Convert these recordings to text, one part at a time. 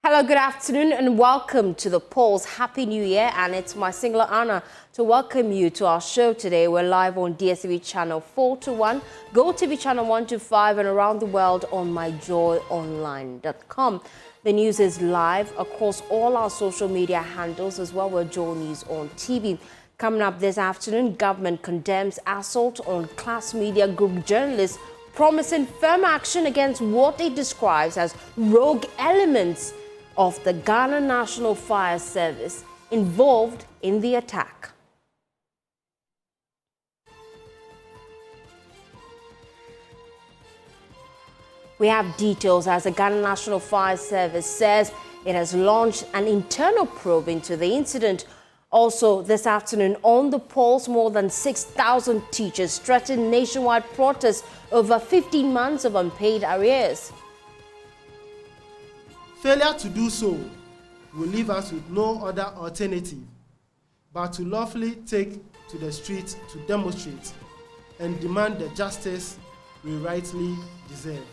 Hello, good afternoon and welcome to the Pulse. Happy New Year, and it's my singular honor to welcome you to our show today. We're live on DSTV channel 421, GoTV channel 125 and around the world on myjoyonline.com. The news is live across all our social media handles as well. We're JoyNews on TV. Coming up this afternoon, government condemns assault on class media group journalists, promising firm action against what it describes as rogue elements of the Ghana National Fire Service involved in the attack. We have details as the Ghana National Fire Service says it has launched an internal probe into the incident. Also, this afternoon on the Pulse, more than 6,000 teachers threaten nationwide protests over 15 months of unpaid arrears. Failure to do so will leave us with no other alternative but to lawfully take to the streets to demonstrate and demand the justice we rightly deserve.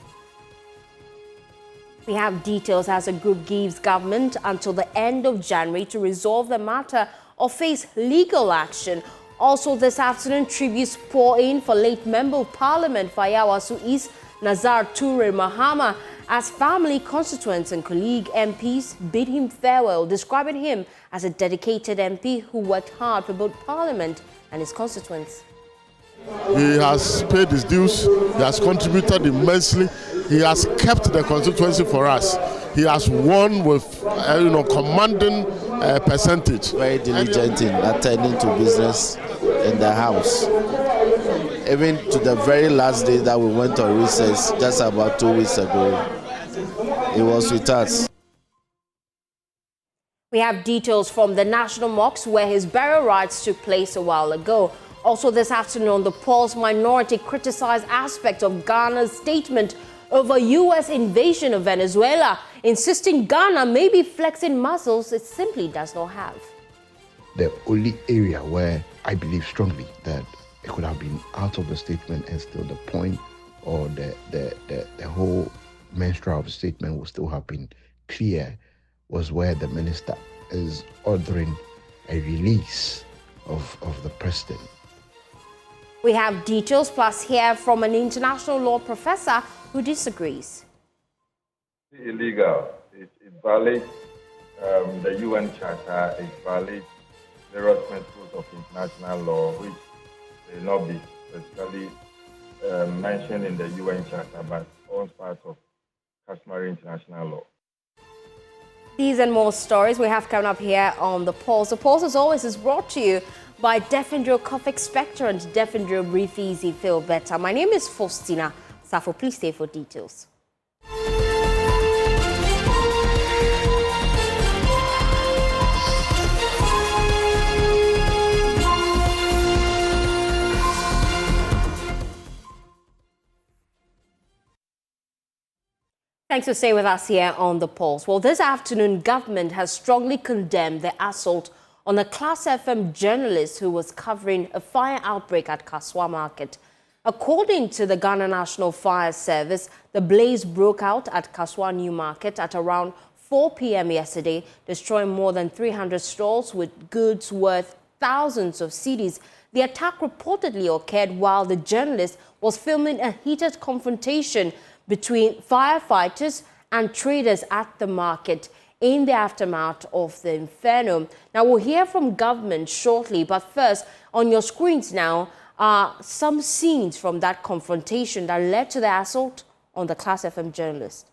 We have details as the group gives government until the end of January to resolve the matter or face legal action. Also this afternoon, tributes pour in for late Member of Parliament Fayawasu East Nazar Toure Mahama as family, constituents and colleague MPs bid him farewell, describing him as a dedicated MP who worked hard for both Parliament and his constituents. He has paid his dues, he has contributed immensely, he has kept the constituency for us. He has won with commanding percentage. Very diligent in attending to business in the house. Even to the very last day that we went on recess, just about 2 weeks ago, he was with us. We have details from the National Mosque where his burial rites took place a while ago. Also this afternoon on the Pulse, minority criticized aspect of Ghana's statement over U.S. invasion of Venezuela, insisting Ghana may be flexing muscles it simply does not have. The only area where I believe strongly that it could have been out of the statement and still the point or the whole menstrual of the statement will still have been clear was where the minister is ordering a release of the president. We have details plus hear from an international law professor who disagrees. It's illegal. It violates the UN Charter. It violates various principles of international law, which will not be specifically mentioned in the UN Charter, but forms part of customary international law. These and more stories we have coming up here on The Pulse. The Pulse, as always, is brought to you by Defendro Cough Expectorant, Defendro Breathe Easy, Feel Better. My name is Faustina Safo. Please stay for details. Thanks for staying with us here on The Pulse. Well, this afternoon, government has strongly condemned the assault on a Class FM journalist who was covering a fire outbreak at Kasoa Market. According to the Ghana National Fire Service, the blaze broke out at Kasoa New Market at around 4 p.m. yesterday, destroying more than 300 stalls with goods worth thousands of cedis. The attack reportedly occurred while the journalist was filming a heated confrontation between firefighters and traders at the market in the aftermath of the inferno. Now, we'll hear from government shortly, but first, on your screens now are some scenes from that confrontation that led to the assault on the Class FM journalist.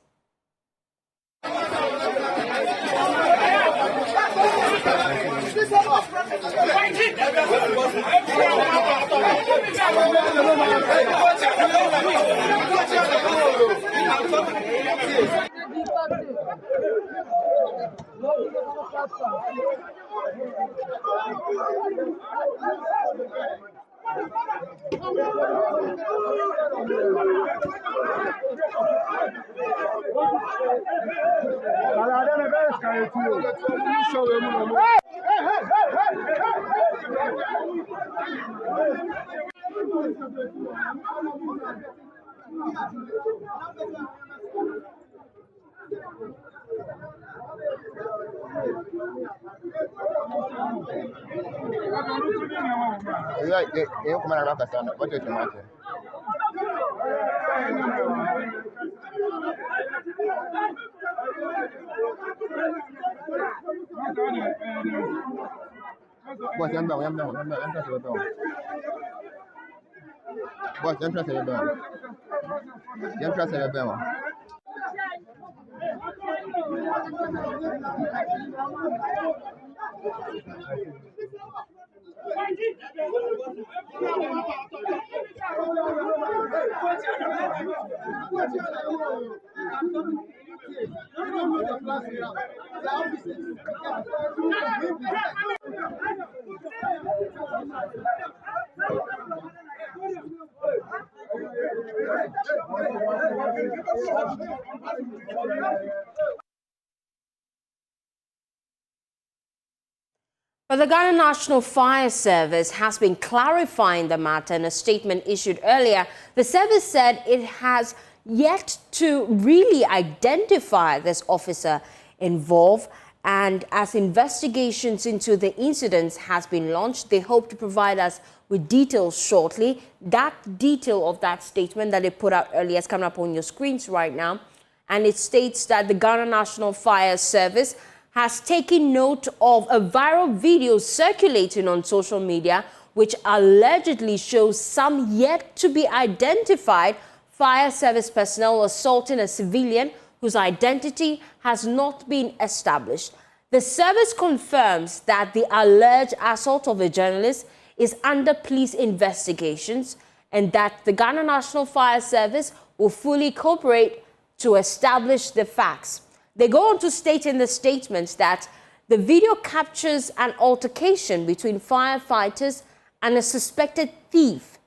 But the Ghana National Fire Service has been clarifying the matter in a statement issued earlier. The service said it has yet to really identify this officer involved, and as investigations into the incidents has been launched, they hope to provide us with details shortly. That detail of that statement that they put out earlier is coming up on your screens right now, and it states that the Ghana National Fire Service has taken note of a viral video circulating on social media which allegedly shows some yet to be identified fire service personnel assaulting a civilian whose identity has not been established. The service confirms that the alleged assault of a journalist is under police investigations and that the Ghana National Fire Service will fully cooperate to establish the facts. They go on to state in the statements that the video captures an altercation between firefighters and a suspected thief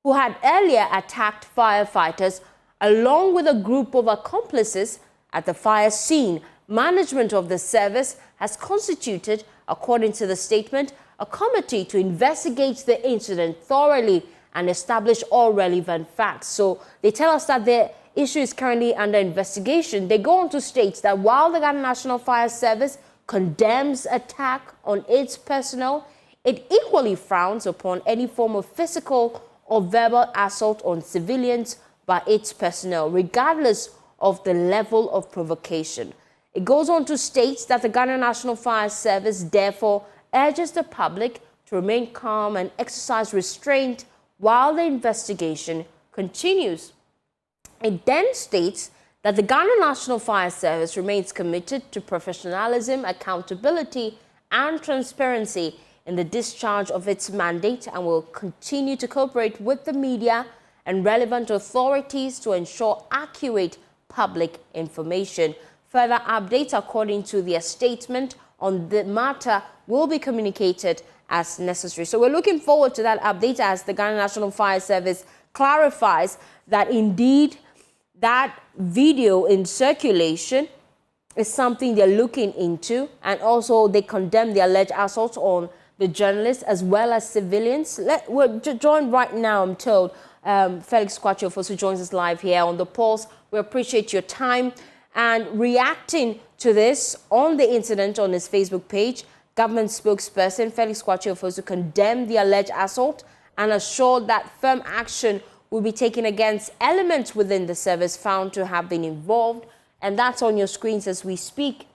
who had earlier attacked firefighters along with a group of accomplices at the fire scene. Management of the service has constituted, according to the statement, a committee to investigate the incident thoroughly and establish all relevant facts. So they tell us that the issue is currently under investigation. They go on to state that while the Ghana National Fire Service condemns attack on its personnel, it equally frowns upon any form of physical or verbal assault on civilians by its personnel, regardless of the level of provocation. It goes on to state that the Ghana National Fire Service therefore urges the public to remain calm and exercise restraint while the investigation continues. It then states that the Ghana National Fire Service remains committed to professionalism, accountability, and transparency in the discharge of its mandate and will continue to cooperate with the media and relevant authorities to ensure accurate public information. Further updates, according to their statement on the matter, will be communicated as necessary. So we're looking forward to that update as the Ghana National Fire Service clarifies that indeed that video in circulation is something they're looking into, and also they condemn the alleged assault on the journalists as well as civilians. We're joined right now, I'm told, Felix Kwatio-Fosu joins us live here on The Pulse. We appreciate your time and reacting to this on the incident on his Facebook page. Government spokesperson Felix Kwatio-Fosu condemned the alleged assault and assured that firm action will be taken against elements within the service found to have been involved. And that's on your screens as we speak.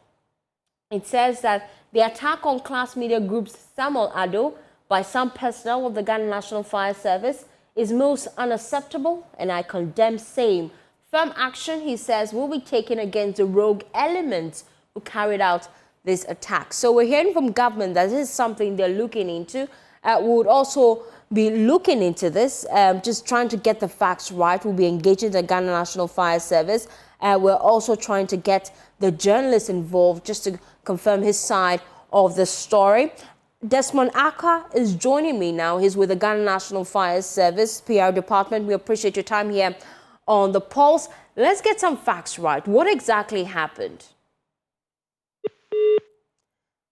It says that the attack on class media group Samuel Ado by some personnel of the Ghana National Fire Service is most unacceptable, and I condemn same. Firm action, he says, will be taken against the rogue elements who carried out this attack. So we're hearing from government that this is something they're looking into. We would also be looking into this, just trying to get the facts right. We'll be engaging the Ghana National Fire Service. We're also trying to get the journalist involved just to confirm his side of the story. Desmond Aka is joining me now. He's with the Ghana National Fire Service PR department. We appreciate your time here on The Pulse. Let's get some facts right. What exactly happened?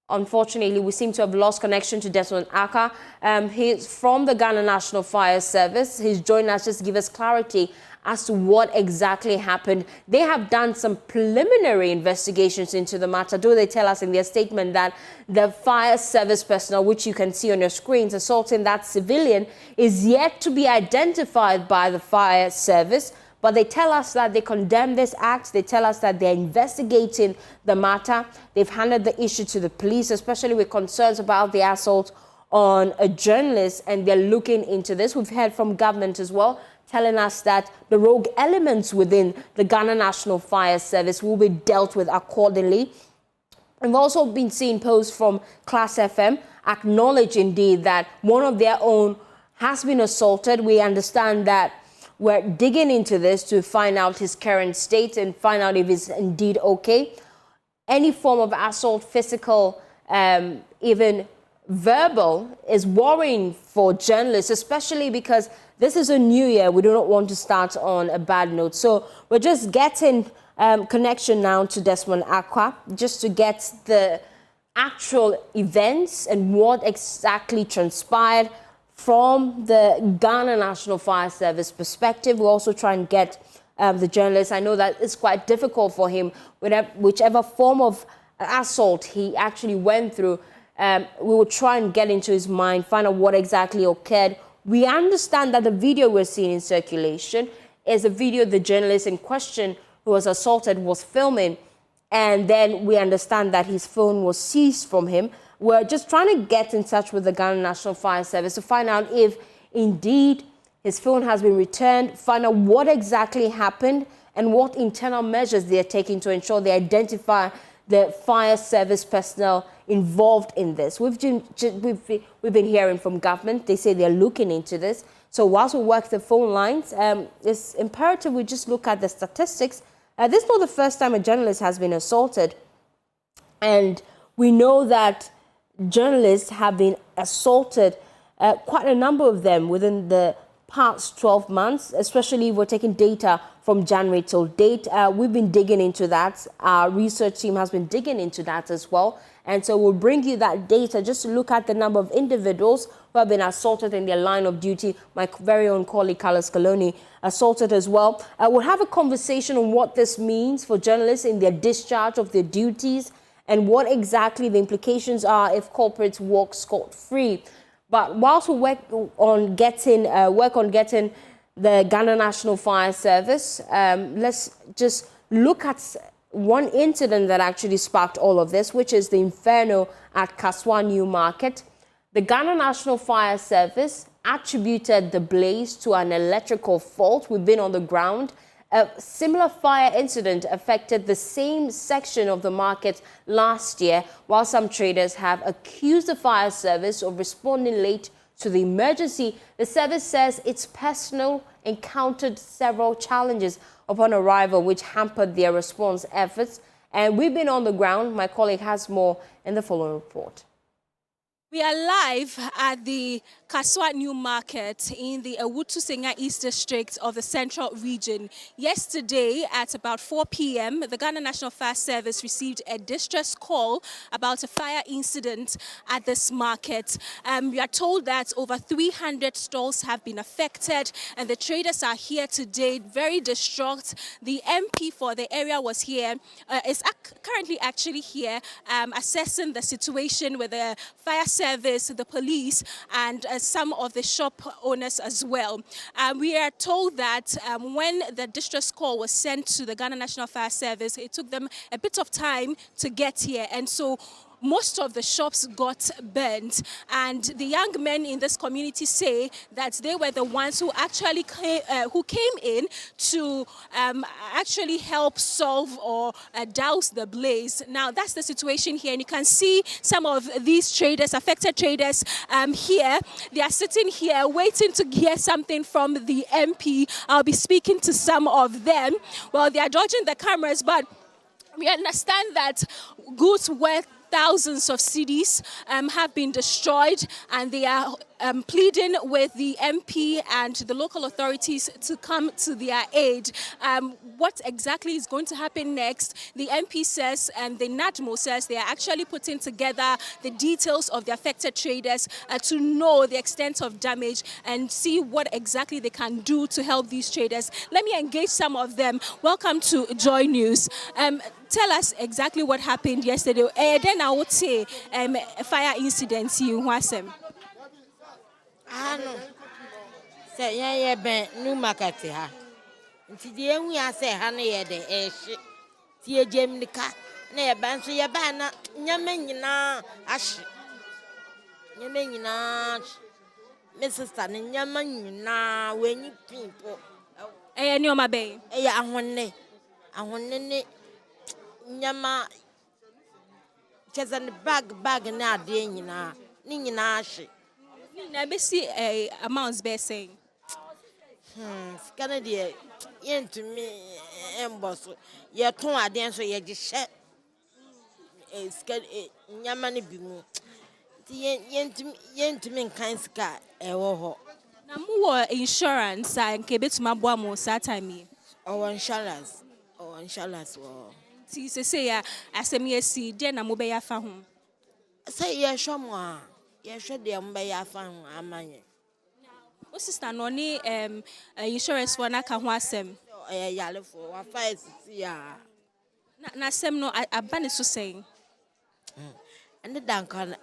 Unfortunately, we seem to have lost connection to Desmond Aka. He's from the Ghana National Fire Service. He's joined us just to give us clarity as to what exactly happened. They have done some preliminary investigations into the matter, though they tell us in their statement that the fire service personnel, which you can see on your screens, assaulting that civilian, is yet to be identified by the fire service. But they tell us that they condemn this act. They tell us that they're investigating the matter. They've handed the issue to the police, especially with concerns about the assault on a journalist, and they're looking into this. We've heard from government as well, telling us that the rogue elements within the Ghana National Fire Service will be dealt with accordingly. We've also been seeing posts from Class FM acknowledge indeed that one of their own has been assaulted. We understand that we're digging into this to find out his current state and find out if he's indeed okay. Any form of assault, physical, even verbal, is worrying for journalists, especially because this is a new year. We do not want to start on a bad note. So we're just getting connection now to Desmond Aqua, just to get the actual events and what exactly transpired from the Ghana National Fire Service perspective. We'll also try and get the journalist. I know that it's quite difficult for him, whichever form of assault he actually went through. We will try and get into his mind, find out what exactly occurred. We understand that the video we're seeing in circulation is a video the journalist in question who was assaulted was filming, and then we understand that his phone was seized from him. We're just trying to get in touch with the Ghana National Fire Service to find out if indeed his phone has been returned, find out what exactly happened and what internal measures they are taking to ensure they identify the fire service personnel involved in this. We've been hearing from government. They say they're looking into this. So whilst we work the phone lines, it's imperative we just look at the statistics. This is not the first time a journalist has been assaulted. And we know that journalists have been assaulted, quite a number of them within the past 12 months, especially if we're taking data from January till date. We've been digging into that. Our research team has been digging into that as well. And so we'll bring you that data just to look at the number of individuals who have been assaulted in their line of duty. My very own colleague, Carlos Coloni, assaulted as well. We'll have a conversation on what this means for journalists in their discharge of their duties and what exactly the implications are if culprits walk scot-free. But whilst we work on getting the Ghana National Fire Service, let's just look at one incident that actually sparked all of this, which is the inferno at Kasoa New Market. The Ghana National Fire Service attributed the blaze to an electrical fault. We've been on the ground. A similar fire incident affected the same section of the market last year, while some traders have accused the fire service of responding late to the emergency. The service says its personnel encountered several challenges upon arrival, which hampered their response efforts. And we've been on the ground. My colleague has more in the following report. We are live at the Kasoa New Market in the Ewutu-Senya East District of the Central Region. Yesterday at about 4 p.m., the Ghana National Fire Service received a distress call about a fire incident at this market. We are told that over 300 stalls have been affected, and the traders are here today, very distraught. The MP for the area was here, is currently actually here assessing the situation with the fire service, the police, and some of the shop owners as well. We are told that when the distress call was sent to the Ghana National Fire Service, it took them a bit of time to get here, and so most of the shops got burnt. And the young men in this community say that they were the ones who actually came in to actually help solve or douse the blaze. Now that's the situation here, and you can see some of these traders, affected traders here. They are sitting here waiting to hear something from the MP. I'll be speaking to some of them. Well, they are dodging the cameras, but we understand that goods worth thousands of cedis have been destroyed, and they are pleading with the MP and the local authorities to come to their aid. What exactly is going to happen next? The MP says and the NADMO says they are actually putting together the details of the affected traders to know the extent of damage and see what exactly they can do to help these traders. Let me engage some of them. Welcome to Joy News. Tell us exactly what happened yesterday. Then I would say a fire incident in Wasem. Say, yeah, ben, new market. Today we are saying, honey, the Tia Jamaica, near Bansu Yabana, Yaman, Ash, Yaman, Mrs. Stan, Yaman, when you people. Eh, no, my baby. I want Yama. Just on the bag, and now, Nina, Never see a amounts be saying. Canada, yen to me, emboss. Your tongue, I dance, so you just shut a scared Yamani bimu. Yen to me, kind sky, a woho. Now, more insurance and kebet my boamo satime. Oh, inshallah, See, say, as a mere see, then I'm obey a home. say, yes, someone. Yes, sure, they are found a man. What's sister noni insurance for na kahwasem? A yellow for a fire, yeah. Na sem no abane so saying. And the Duncan,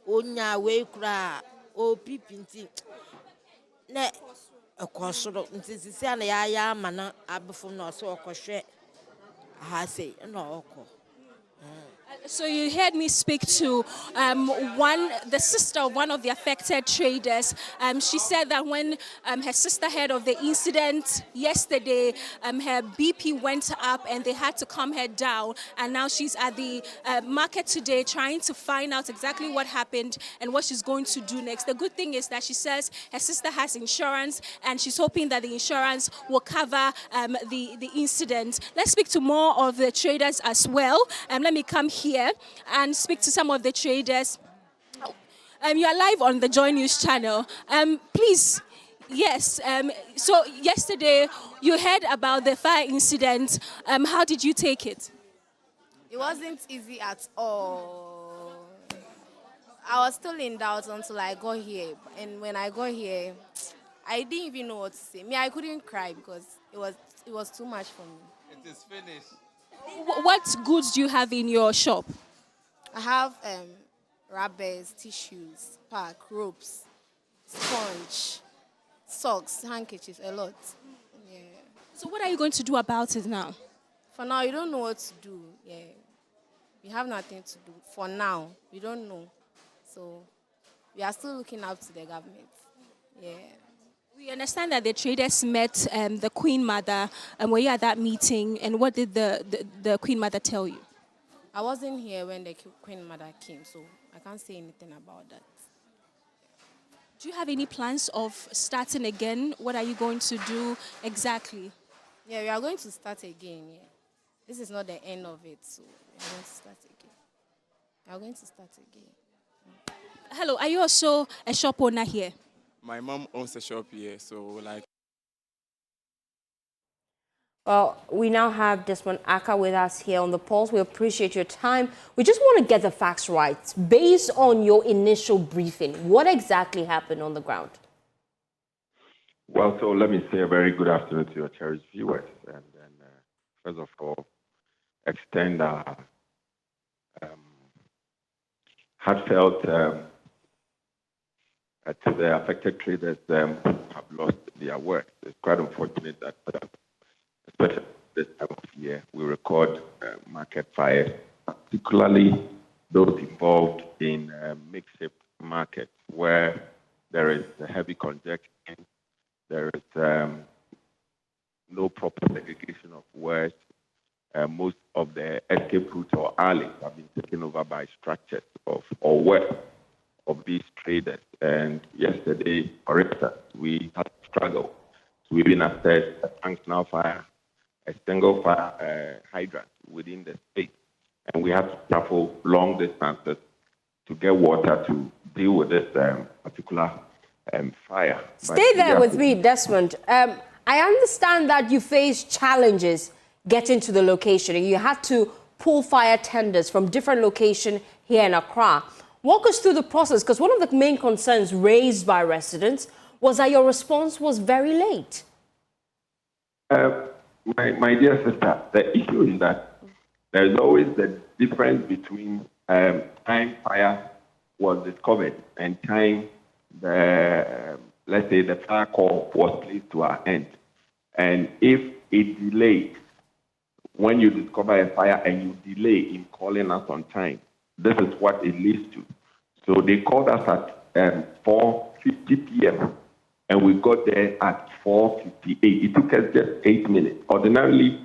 Onya way cry, oh, peeping tea. Ne a course of Sicily, I am man, I before no so crochet. I say, no. So you heard me speak to the sister of one of the affected traders. She said that when her sister heard of the incident yesterday, her BP went up and they had to calm her down. And now she's at the market today trying to find out exactly what happened and what she's going to do next. The good thing is that she says her sister has insurance and she's hoping that the insurance will cover the incident. Let's speak to more of the traders as well. Let me come here and speak to some of the traders. You are live on the Joy News channel. Please, yes. So yesterday you heard about the fire incident. How did you take it? It wasn't easy at all. I was still in doubt until I got here. And when I got here, I didn't even know what to say. I couldn't cry because it was too much for me. It is finished. What goods do you have in your shop? I have rubbers, tissues, pack, ropes, sponge, socks, handkerchiefs, a lot. Yeah. So what are you going to do about it now? For now, you don't know what to do. Yeah. We have nothing to do. For now, we don't know. So we are still looking up to the government. Yeah. We understand that the traders met the Queen Mother, and were you at that meeting? And what did the Queen Mother tell you? I wasn't here when the Queen Mother came, so I can't say anything about that. Do you have any plans of starting again? What are you going to do exactly? Yeah, we are going to start again. Yeah. This is not the end of it, so we are going to start again. We are going to start again. Hello, are you also a shop owner here? My mom owns a shop here, so like. Well, we now have Desmond Aka with us here on the Pulse. We appreciate your time. We just want to get the facts right. Based on your initial briefing, what exactly happened on the ground? Well, so let me say a very good afternoon to your cherished viewers. And first of all, extend our heartfelt to the affected traders who have lost their work. It's quite unfortunate that, especially this time of year, we record market fires, particularly those involved in makeshift markets where there is a heavy congestion, there is no proper segregation of waste. Most of the escape routes or alleys have been taken over by structures or work of these traders. And yesterday, for instance, we had struggled to even access a functional fire, a single fire hydrant within the space. And we had to travel long distances to get water to deal with this particular fire. Stay there with me, Desmond. I understand that you faced challenges getting to the location and you had to pull fire tenders from different locations here in Accra. Walk us through the process, because one of the main concerns raised by residents was that your response was very late. My dear sister, the issue is that there's always the difference between time fire was discovered and time let's say the fire call was placed to our end. And if it delayed, when you discover a fire and you delay in calling us on time, this is what it leads to. So they called us at 4:50 p.m. and we got there at 4:58. It took us just 8 minutes. Ordinarily,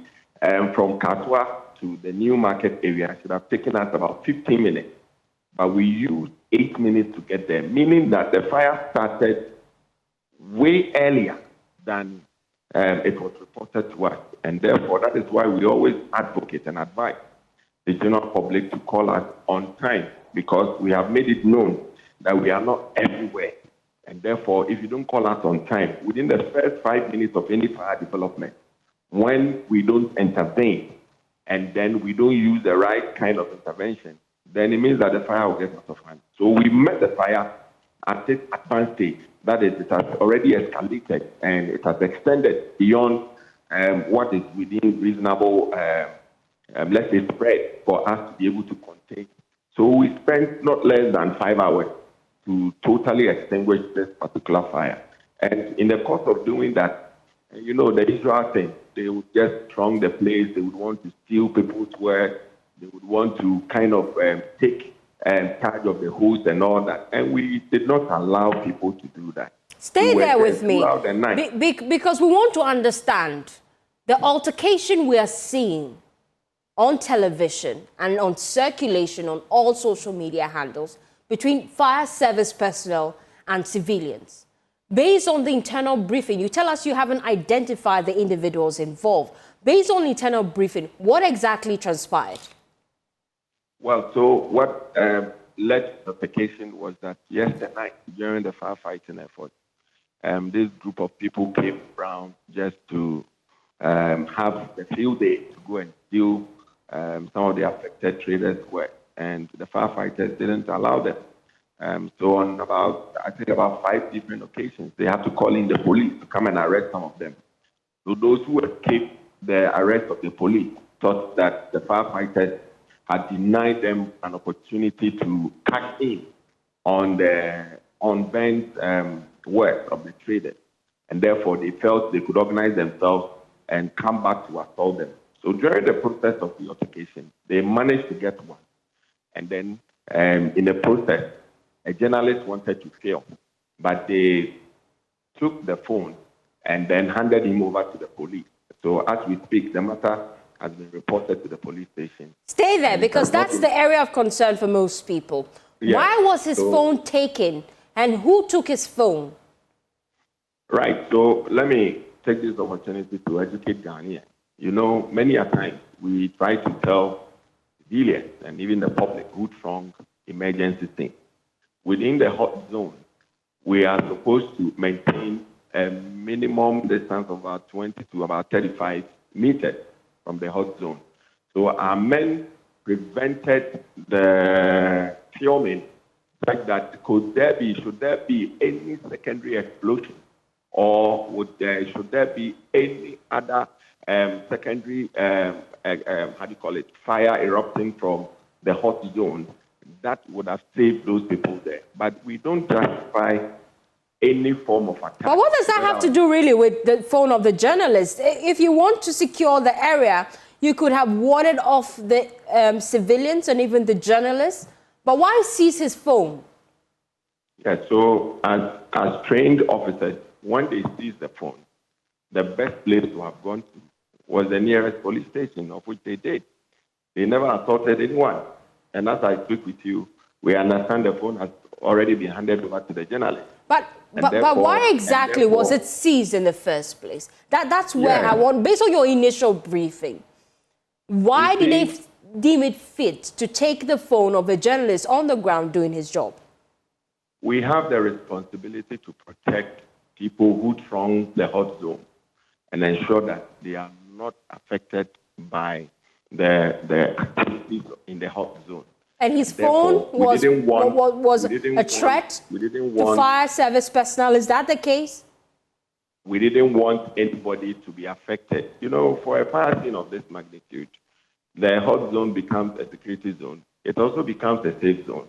from Kasoa to the new market area, it should have taken us about 15 minutes. But we used 8 minutes to get there, meaning that the fire started way earlier than it was reported to us. And therefore, that is why we always advocate and advise the general public to call us on time, because we have made it known that we are not everywhere. And therefore, if you don't call us on time, within the first 5 minutes of any fire development, when we don't intervene and then we don't use the right kind of intervention, then it means that the fire will get out of hand. So we met the fire at its advanced stage. That is, it has already escalated and it has extended beyond what is within reasonable, let's say, spread for us to be able to contain. So we spent not less than 5 hours to totally extinguish this particular fire. And in the course of doing that, you know, the usual thing, they would just throng the place, they would want to steal people's work, they would want to kind of take charge of the host and all that. And we did not allow people to do that. Stay there with me, because we want to understand the altercation we are seeing on television and on circulation on all social media handles between fire service personnel and civilians. Based on the internal briefing, you tell us you haven't identified the individuals involved. Based on the internal briefing, what exactly transpired? Well, so what led to the vacation was that yesterday night, during the firefighting effort, this group of people came around just to have the field day to go and steal some of the affected traders' work. And the firefighters didn't allow them. So on about 5 different occasions, they had to call in the police to come and arrest some of them. So those who escaped the arrest of the police thought that the firefighters had denied them an opportunity to cash in on the unbent work of the traders. And therefore, they felt they could organize themselves and come back to assault them. So during the process of the altercation, they managed to get one. And then in the process, a journalist wanted to film, but they took the phone and then handed him over to the police. So as we speak, the matter has been reported to the police station. Stay there, because that's the area of concern for most people. Yeah. Why was his phone taken, and who took his phone? Right. So let me take this opportunity to educate Ghanaians. You know, many a times we try to tell civilians and even the public who throng emergency things. Within the hot zone, we are supposed to maintain a minimum distance of about 20 to about 35 meters from the hot zone. So our men prevented the filming such that should there be any secondary explosion, or should there be any other secondary, fire erupting from the hot zone, that would have saved those people there. But we don't justify any form of attack. But what does that have to do really with the phone of the journalist? If you want to secure the area, you could have warded off the civilians and even the journalists. But why seize his phone? Yeah, so as trained officers, when they seize the phone, the best place to have gone to was the nearest police station, of which they did. They never assaulted anyone. And as I speak with you, we understand the phone has already been handed over to the journalist. But why exactly was it seized in the first place? That's where I want, based on your initial briefing, why did they deem it fit to take the phone of a journalist on the ground doing his job? we have the responsibility to protect people who throng the hot zone and ensure that they are not affected by the activities in the hot zone. And his phone was a threat to fire service personnel. Is that the case? We didn't want anybody to be affected. You know, for a fire scene of this magnitude, the hot zone becomes a security zone. It also becomes a safe zone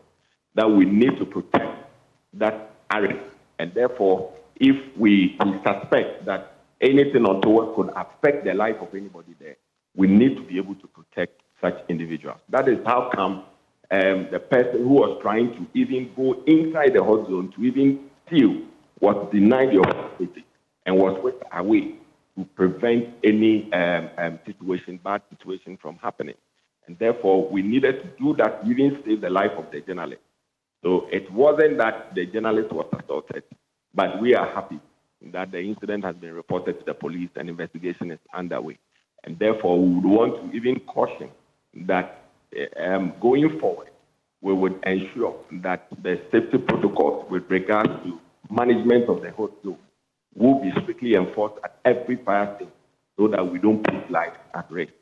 that we need to protect that area. And therefore, if we suspect that anything untoward could affect the life of anybody there, we need to be able to protect such individuals. That is how come the person who was trying to even go inside the hot zone to even steal was denied the opportunity and was whisked away to prevent any bad situation from happening. And therefore, we needed to do that to even save the life of the journalist. So it wasn't that the journalist was assaulted, but we are happy that the incident has been reported to the police and investigation is underway. And therefore, we would want to even caution that going forward, we would ensure that the safety protocols with regards to management of the hot zone will be strictly enforced at every fire scene so that we don't put lives at risk.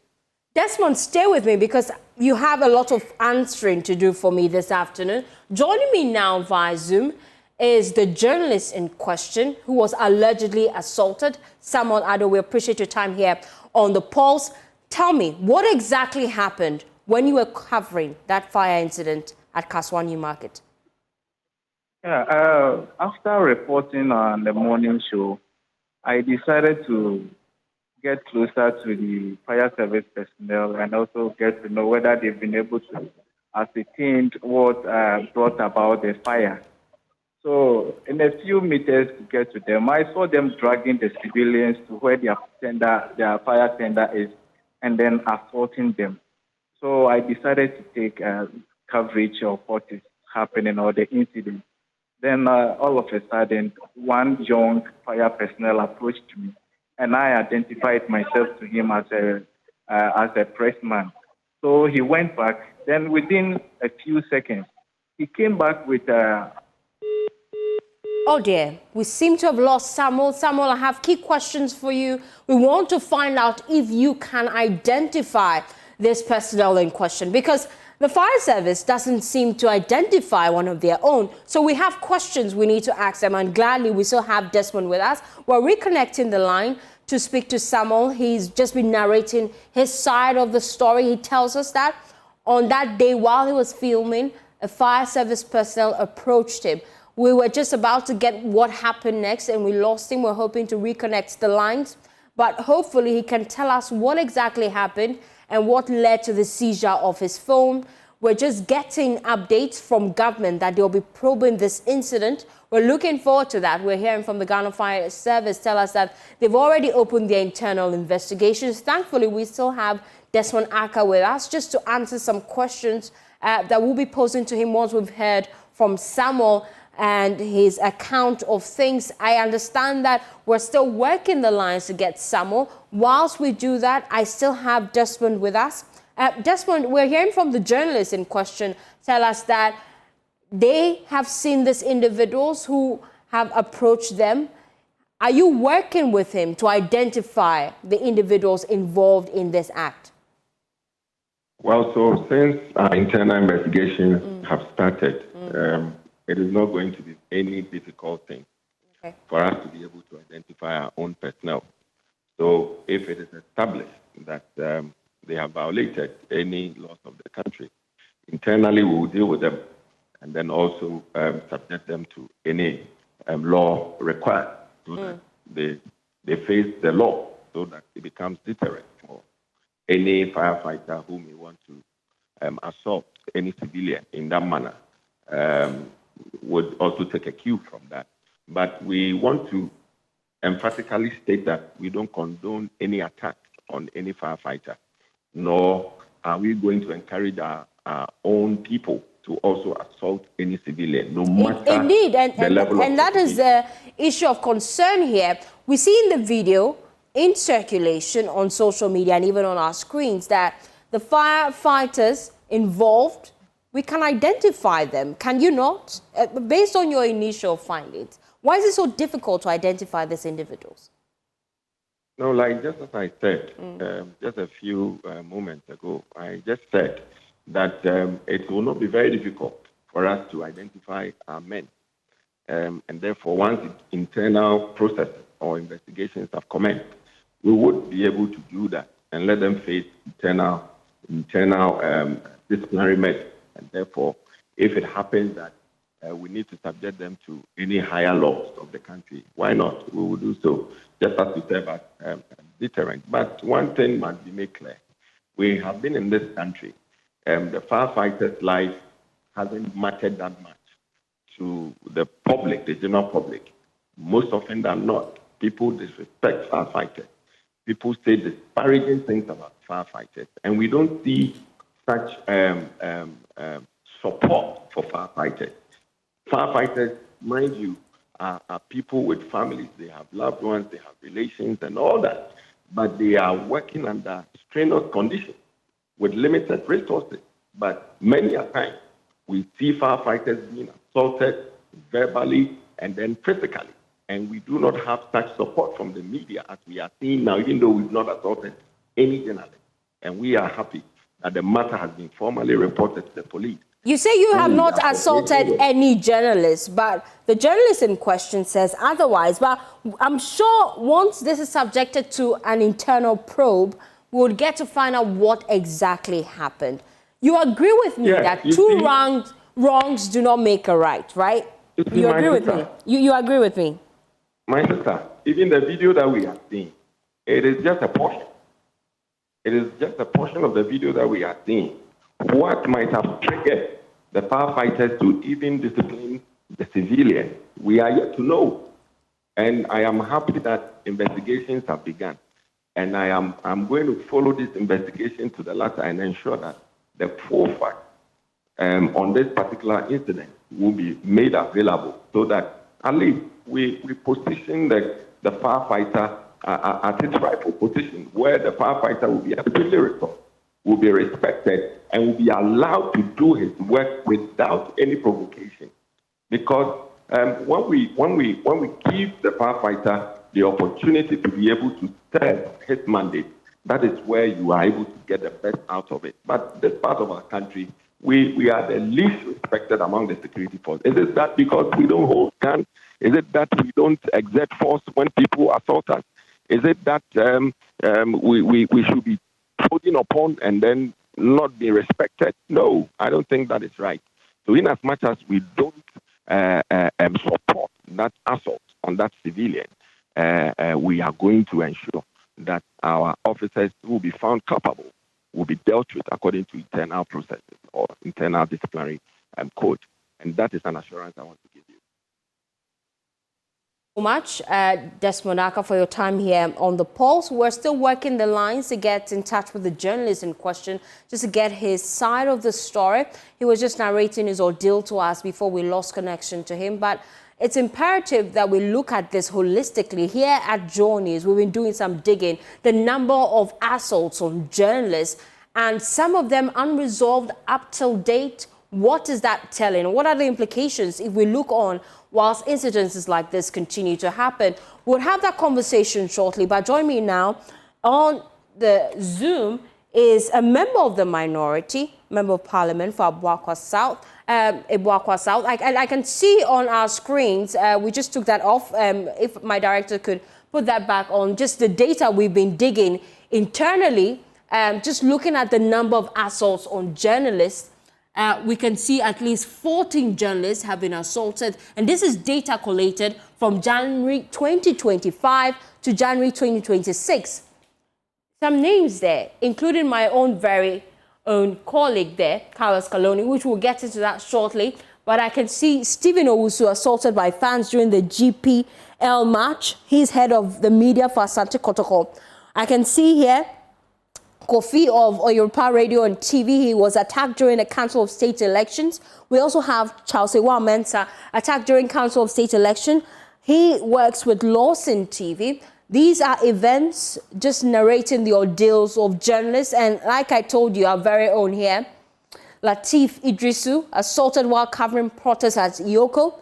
Desmond, stay with me because you have a lot of answering to do for me this afternoon. Joining me now via Zoom is the journalist in question who was allegedly assaulted. Samuel Addo, we appreciate your time here on The Pulse. Tell me, what exactly happened when you were covering that fire incident at Kasoa Market? Yeah, after reporting on the morning show, I decided to get closer to the fire service personnel and also get to know whether they've been able to ascertain what brought about the fire. So in a few meters to get to them, I saw them dragging the civilians to where their fire tender is and then assaulting them. So I decided to take coverage of what is happening or the incident. Then all of a sudden, one young fire personnel approached me, and I identified myself to him as a pressman. So he went back. Then within a few seconds, he came back with Oh dear, we seem to have lost Samuel. Samuel, I have key questions for you. We want to find out if you can identify this personnel in question because the fire service doesn't seem to identify one of their own. So we have questions we need to ask them, and gladly we still have Desmond with us. We're reconnecting the line to speak to Samuel. He's just been narrating his side of the story. He tells us that on that day while he was filming, a fire service personnel approached him. We were just about to get what happened next and we lost him. We're hoping to reconnect the lines, but hopefully he can tell us what exactly happened and what led to the seizure of his phone. We're just getting updates from government that they'll be probing this incident. We're looking forward to that. We're hearing from the Ghana Fire Service tell us that they've already opened their internal investigations. Thankfully, we still have Desmond Aka with us just to answer some questions that we'll be posing to him once we've heard from Samuel and his account of things. I understand that we're still working the lines to get Samuel. Whilst we do that, I still have Desmond with us. Desmond, we're hearing from the journalists in question tell us that they have seen these individuals who have approached them. Are you working with him to identify the individuals involved in this act? Well, so since our internal investigations have started, it is not going to be any difficult thing for us to be able to identify our own personnel. So if it is established that they have violated any laws of the country, internally we will deal with them and then also subject them to any law required so that they face the law so that it becomes deterrent for any firefighter who may want to assault any civilian in that manner. Would also take a cue from that. But we want to emphatically state that we don't condone any attack on any firefighter, nor are we going to encourage our own people to also assault any civilian, no matter the level of... And that is the issue of concern here. We see in the video in circulation on social media and even on our screens that the firefighters involved we can identify them, can you not? Based on your initial findings, why is it so difficult to identify these individuals? No, like just as I said, just a few moments ago, I just said that it will not be very difficult for us to identify our men. And therefore, once internal processes or investigations have commenced, we would be able to do that and let them face internal disciplinary measures. And therefore, if it happens that we need to subject them to any higher laws of the country, why not? We will do so, just as to serve as deterrent. But one thing must be made clear. We have been in this country. The firefighters' life hasn't mattered that much to the public, the general public. Most often than not, people disrespect firefighters. People say disparaging things about firefighters, and we don't see such support for firefighters. Firefighters, mind you, are people with families. They have loved ones, they have relations and all that, but they are working under strenuous conditions with limited resources. But many a time, we see firefighters being assaulted verbally and then physically. And we do not have such support from the media as we are seeing now, even though we've not assaulted any journalist. And we are happy that the matter has been formally reported to the police. You say you have not assaulted any journalist, but the journalist in question says otherwise. But I'm sure once this is subjected to an internal probe, we would get to find out what exactly happened. You agree with me that two wrongs do not make a right? You agree with me? You agree with me? My sister, even the video that we are seeing, it is just a portion. It is just a portion of the video that we are seeing. What might have triggered the firefighters to even discipline the civilians, we are yet to know. And I am happy that investigations have begun. And I'm going to follow this investigation to the latter and ensure that the full facts on this particular incident will be made available so that at least we position the firefighter at its rightful position, where the firefighter will be adequately resourced, will be respected, and will be allowed to do his work without any provocation. Because when we give the firefighter the opportunity to be able to serve his mandate, that is where you are able to get the best out of it. But this part of our country, we are the least respected among the security forces. Is it that because we don't hold guns? Is it that we don't exert force when people assault us? Is it that we should be trodden upon and then not be respected? No, I don't think that is right. So in as much as we don't support that assault on that civilian, we are going to ensure that our officers who will be found culpable will be dealt with according to internal processes or internal disciplinary code. And that is an assurance I want to give you. So much, Desmond Aka, for your time here on The Pulse. We're still working the lines to get in touch with the journalist in question, just to get his side of the story. He was just narrating his ordeal to us before we lost connection to him. But it's imperative that we look at this holistically. Here at JoyNews, we've been doing some digging. The number of assaults on journalists, and some of them unresolved up till date. What is that telling? What are the implications if we look on whilst incidences like this continue to happen? We'll have that conversation shortly, but join me now on the Zoom is a member of the minority, member of parliament for Abuakwa South. I can see on our screens, we just took that off. If my director could put that back on, just the data we've been digging internally, just looking at the number of assaults on journalists. We can see at least 14 journalists have been assaulted. And this is data collated from January 2025 to January 2026. Some names there, including my own very own colleague there, Carlos Kaloni, which we'll get into that shortly. But I can see Stephen Owusu assaulted by fans during the GPL match. He's head of the media for Asante Kotoko. I can see here Kofi of Yoruba Radio and TV. He was attacked during the Council of State elections. We also have Kasoa Mensa attacked during Council of State election. He works with Lawson TV. These are events just narrating the ordeals of journalists. And like I told you, our very own here, Lateef Idrisu, assaulted while covering protests at Yoko.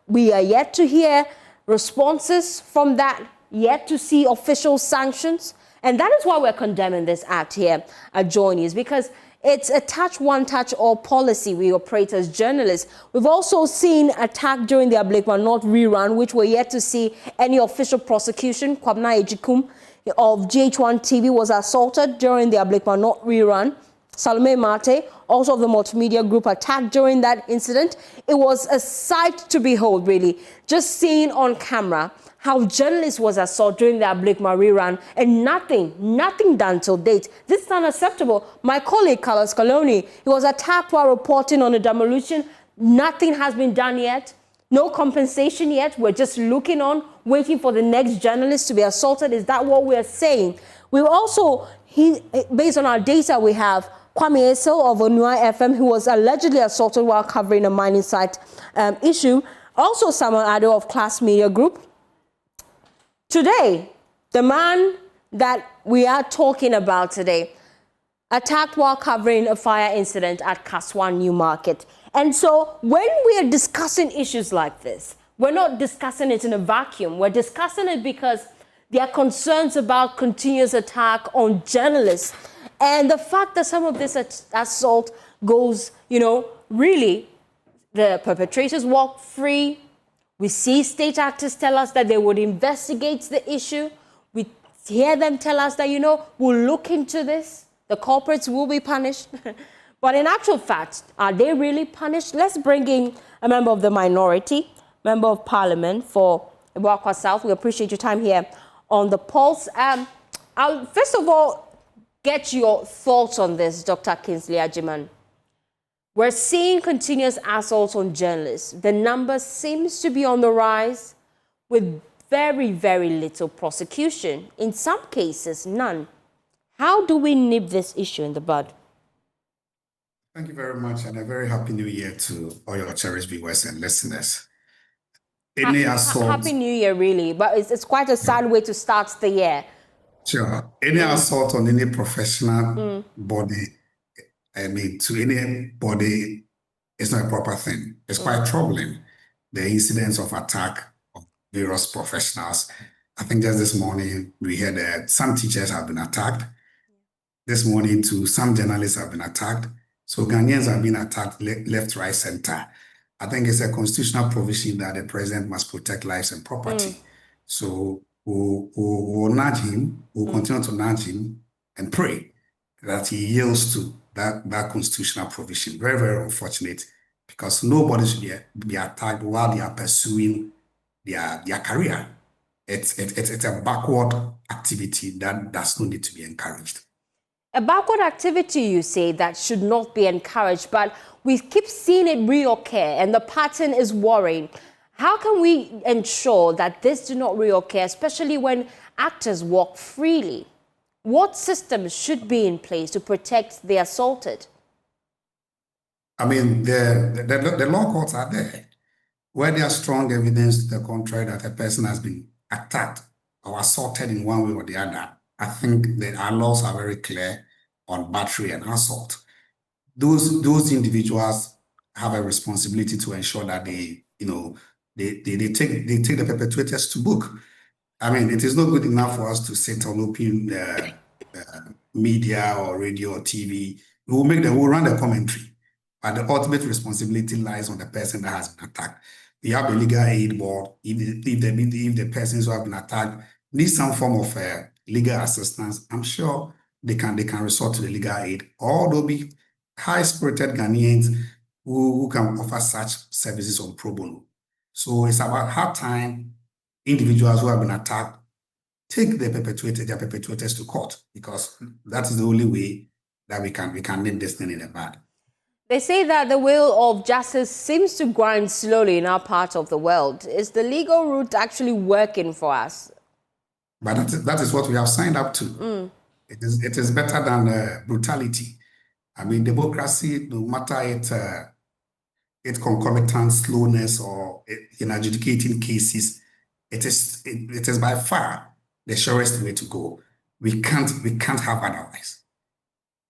We are yet to hear responses from that, yet to see official sanctions. And that is why we're condemning this act here at JoyNews, because it's a touch one, touch all policy we operate as journalists. We've also seen attack during the Ablikma North rerun, which we're yet to see any official prosecution. Kwabna Ejikum of GH1 TV was assaulted during the Ablikma North rerun. Salome Mate, also of the multimedia group, attacked during that incident. It was a sight to behold, really, just seeing on camera how journalists was assaulted during the Ablikma rerun and nothing done till date. This is unacceptable. My colleague, Carlos Coloni, he was attacked while reporting on a demolition. Nothing has been done yet. No compensation yet. We're just looking on, waiting for the next journalist to be assaulted. Is that what we're saying? We also, based on our data we have, Kwame Esel of Onua FM, who was allegedly assaulted while covering a mining site issue. Also Samuel Ado of Class Media Group. Today, the man that we are talking about today, attacked while covering a fire incident at Kasoa New Market. And so when we are discussing issues like this, we're not discussing it in a vacuum. We're discussing it because there are concerns about continuous attack on journalists. And the fact that some of this assault goes, really, the perpetrators walk free. We see state actors tell us that they would investigate the issue. We hear them tell us that, we'll look into this. The culprits will be punished. But in actual fact, are they really punished? Let's bring in a member of the minority, member of parliament for Iboakwa South. We appreciate your time here on The Pulse. I'll first of all get your thoughts on this, Dr. Kingsley Ajiman. We're seeing continuous assaults on journalists. The number seems to be on the rise with very, very little prosecution. In some cases, none. How do we nip this issue in the bud? Thank you very much, and a very happy new year to all your cherished viewers and listeners. Any assault... Happy New Year, really, but it's quite a sad way to start the year. Sure. Any assault on any professional body, to anybody, it's not a proper thing. It's quite troubling, the incidents of attack of various professionals. I think just this morning, we heard that some teachers have been attacked. This morning, too, some journalists have been attacked. So Ghanaians have been attacked left, right, center. I think it's a constitutional provision that the president must protect lives and property. So we'll nudge him, we'll continue to nudge him and pray that he yields to that constitutional provision. Very, very unfortunate, because nobody should be attacked while they are pursuing their career. It's a backward activity that does not need to be encouraged. A backward activity, you say, that should not be encouraged, but we keep seeing it reoccur, and the pattern is worrying. How can we ensure that this do not reoccur, especially when actors walk freely? What systems should be in place to protect the assaulted? I mean, the law courts are there. Where there is strong evidence to the contrary that a person has been attacked or assaulted in one way or the other, I think that our laws are very clear on battery and assault. Those individuals have a responsibility to ensure that they take the perpetrators to book. I mean, it is not good enough for us to sit on open media or radio or TV. We'll run the commentary, but the ultimate responsibility lies on the person that has been attacked. We have a legal aid board. If the persons who have been attacked need some form of legal assistance, I'm sure they can resort to the legal aid, or there'll be high-spirited Ghanaians who can offer such services on pro bono. So it's about how time individuals who have been attacked take their perpetrators to court, because that is the only way that we can nip this thing in the bud. They say that the wheel of justice seems to grind slowly in our part of the world. Is the legal route actually working for us? But that is what we have signed up to. It is better than brutality. I mean, democracy, no matter its concomitant slowness or in adjudicating cases, it is by far the surest way to go. We can't have otherwise.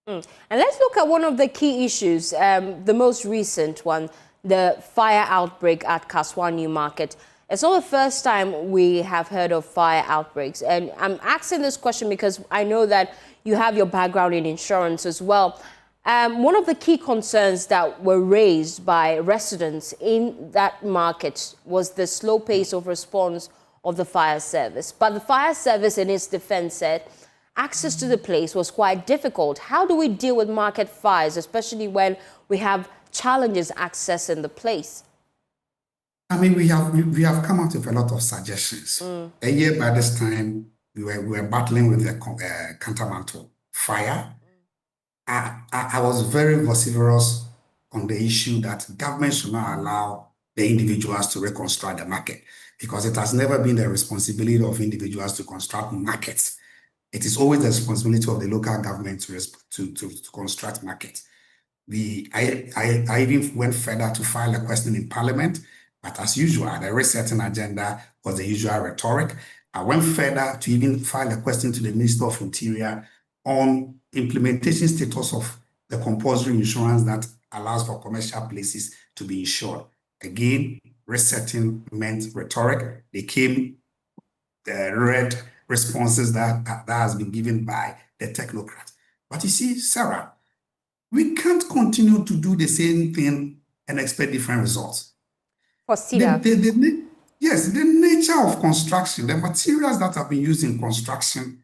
And let's look at one of the key issues, the most recent one, the fire outbreak at Kasoa New Market. It's not the first time we have heard of fire outbreaks. And I'm asking this question because I know that you have your background in insurance as well. One of the key concerns that were raised by residents in that market was the slow pace of response of the fire service. But the fire service, in its defense, said access to the place was quite difficult. How do we deal with market fires, especially when we have challenges accessing the place? I mean, we have come out with a lot of suggestions. A year by this time, we were battling with the Cantamanto fire. I was very vociferous on the issue that government should not allow the individuals to reconstruct the market, because it has never been the responsibility of individuals to construct markets. It is always the responsibility of the local government to construct markets. I even went further to file a question in Parliament, but as usual, the resetting agenda was the usual rhetoric. I went further to even file a question to the Minister of Interior on implementation status of the compulsory insurance that allows for commercial places to be insured. Again, resetting meant rhetoric. They came red responses that has been given by the technocrats. But you see, Sarah, we can't continue to do the same thing and expect different results. Yes, the nature of construction, the materials that have been used in construction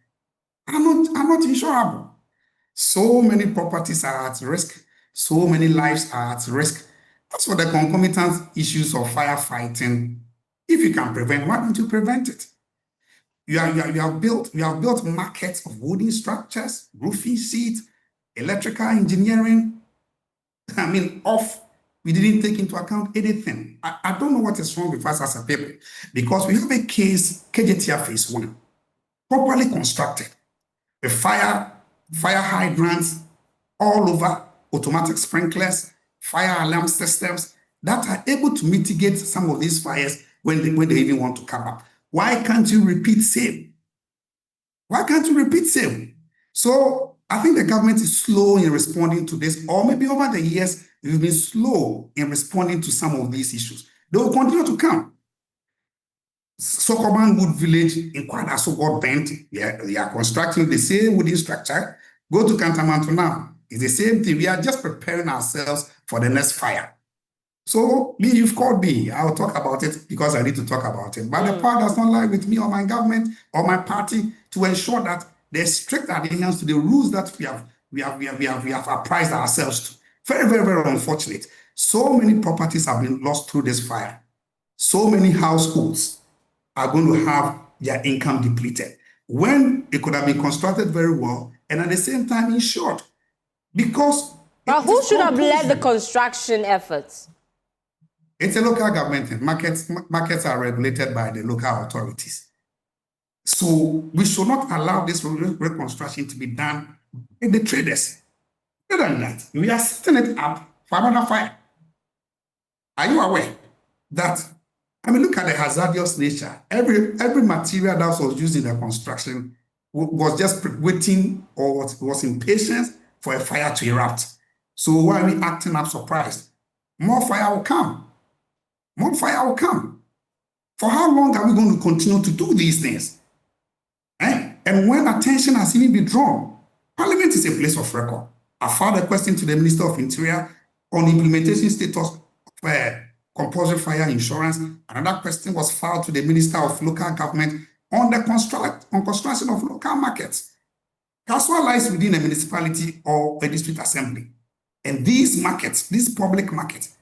are not insurable. So many properties are at risk. So many lives are at risk. That's for the concomitant issues of firefighting. If you can prevent, why don't you prevent it? We have built markets of wooden structures, roofing sheets, electrical engineering. I mean, we didn't take into account anything. I don't know what is wrong with us as a people, because we have a case, KJTR Phase 1, properly constructed, with fire hydrants all over, automatic sprinklers, fire alarm systems that are able to mitigate some of these fires when they even want to come up. Why can't you repeat same? Why can't you repeat same? So I think the government is slow in responding to this, or maybe over the years, we've been slow in responding to some of these issues. They will continue to come. Sokoban Wood Village in Kwadaso got bent. They are constructing the same wooden structure. Go to Cantamanto now. It's the same thing. We are just preparing ourselves for the next fire. So, you've called me. I'll talk about it because I need to talk about it. But the power does not lie with me or my government or my party to ensure that there's strict adherence to the rules that we have apprised ourselves to. Very, very, very unfortunate. So many properties have been lost through this fire. So many households are going to have their income depleted when it could have been constructed very well and at the same time insured. Because but who should have led the construction efforts? It's a local government thing. Markets are regulated by the local authorities. So we should not allow this reconstruction to be done by the traders. Other than that, we are setting it up for another fire. Are you aware that, I mean, look at the hazardous nature. Every material that was used in the construction was just waiting or was in patience for a fire to erupt. So why are we acting up surprised? More fire will come. More fire will come. For how long are we going to continue to do these things? And when attention has even been drawn, Parliament is a place of record. I filed a question to the Minister of Interior on implementation status of compulsory fire insurance. Another question was filed to the Minister of Local Government on the construction of local markets. Kasoa lies within a municipality or a district assembly. And these markets, these public markets,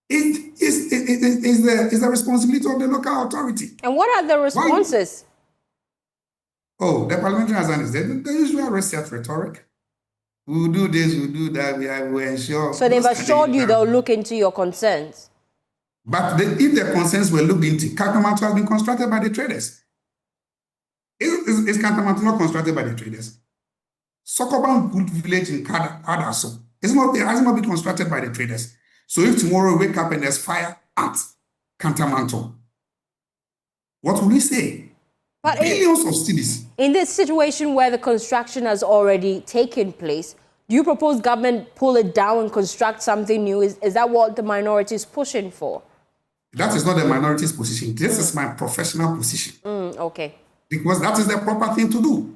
is the responsibility of the local authority. And what are the responses? The parliamentary hazard is the usual reset rhetoric. We'll do this, we'll do that, we will ensure. So they've assured you they'll look into your concerns. But if the concerns were looked into, Cantamanto has been constructed by the traders. Is Cantamanto not constructed by the traders? Sokoban Good Village in Kadaso has not been constructed by the traders. So if tomorrow we wake up and there's fire at Cantamanto, what will we say? But billions of cities. In this situation where the construction has already taken place, Do you propose government pull it down and construct something new? Is that what the minority is pushing for? That is not the minority's position. This is my professional position. Okay. Because that is the proper thing to do.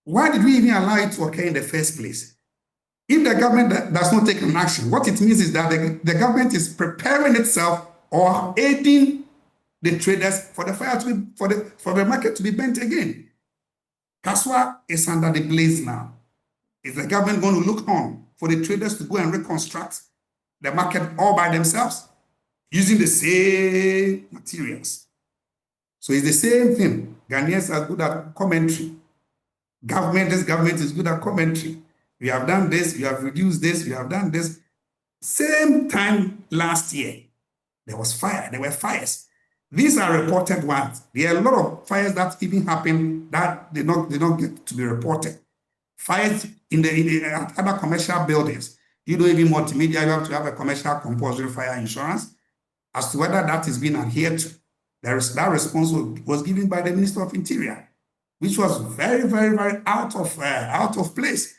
Why did we even allow it to occur in the first place? If the government does not take an action, what it means is that the government is preparing itself or aiding the traders for the fire to be, for the market to be bent again. Kasoa is under the blaze now. Is the government going to look on for the traders to go and reconstruct the market all by themselves using the same materials? So it's the same thing. Ghanaians are good at commentary. This government is good at commentary. We have done this, we have reduced this, we have done this. Same time last year, there was fire, there were fires. These are reported ones. There are a lot of fires that even happen that they don't get to be reported. Fires in the other commercial buildings. You don't even multimedia, you have to have a commercial compulsory fire insurance. As to whether that is being adhered to, that response was given by the Minister of Interior, which was very, very, very out of place.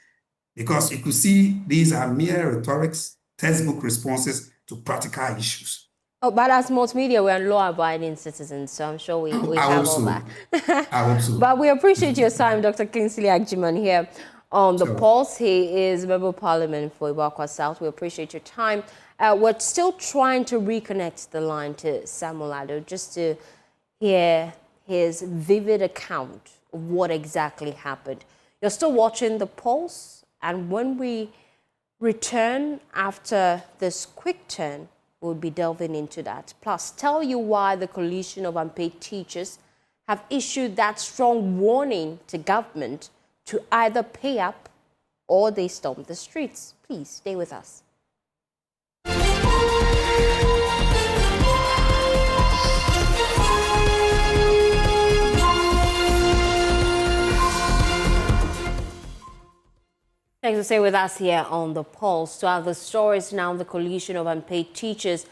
Because you could see these are mere rhetorics, textbook responses to practical issues. Oh, but as multimedia, we're law-abiding citizens, so I'm sure we have all that. I hope so. But we appreciate your time, Dr. Kingsley Agyeman, here on The Pulse. He is Member of Parliament for Iwakwa South. We appreciate your time. We're still trying to reconnect the line to Samuel Addo just to hear his vivid account of what exactly happened. You're still watching The Pulse. And when we return after this quick turn, we'll be delving into that. Plus, tell you why the coalition of unpaid teachers have issued that strong warning to government to either pay up or they storm the streets. Please stay with us. Thanks for staying with us here on The Pulse. To other stories now, the coalition of unpaid teachers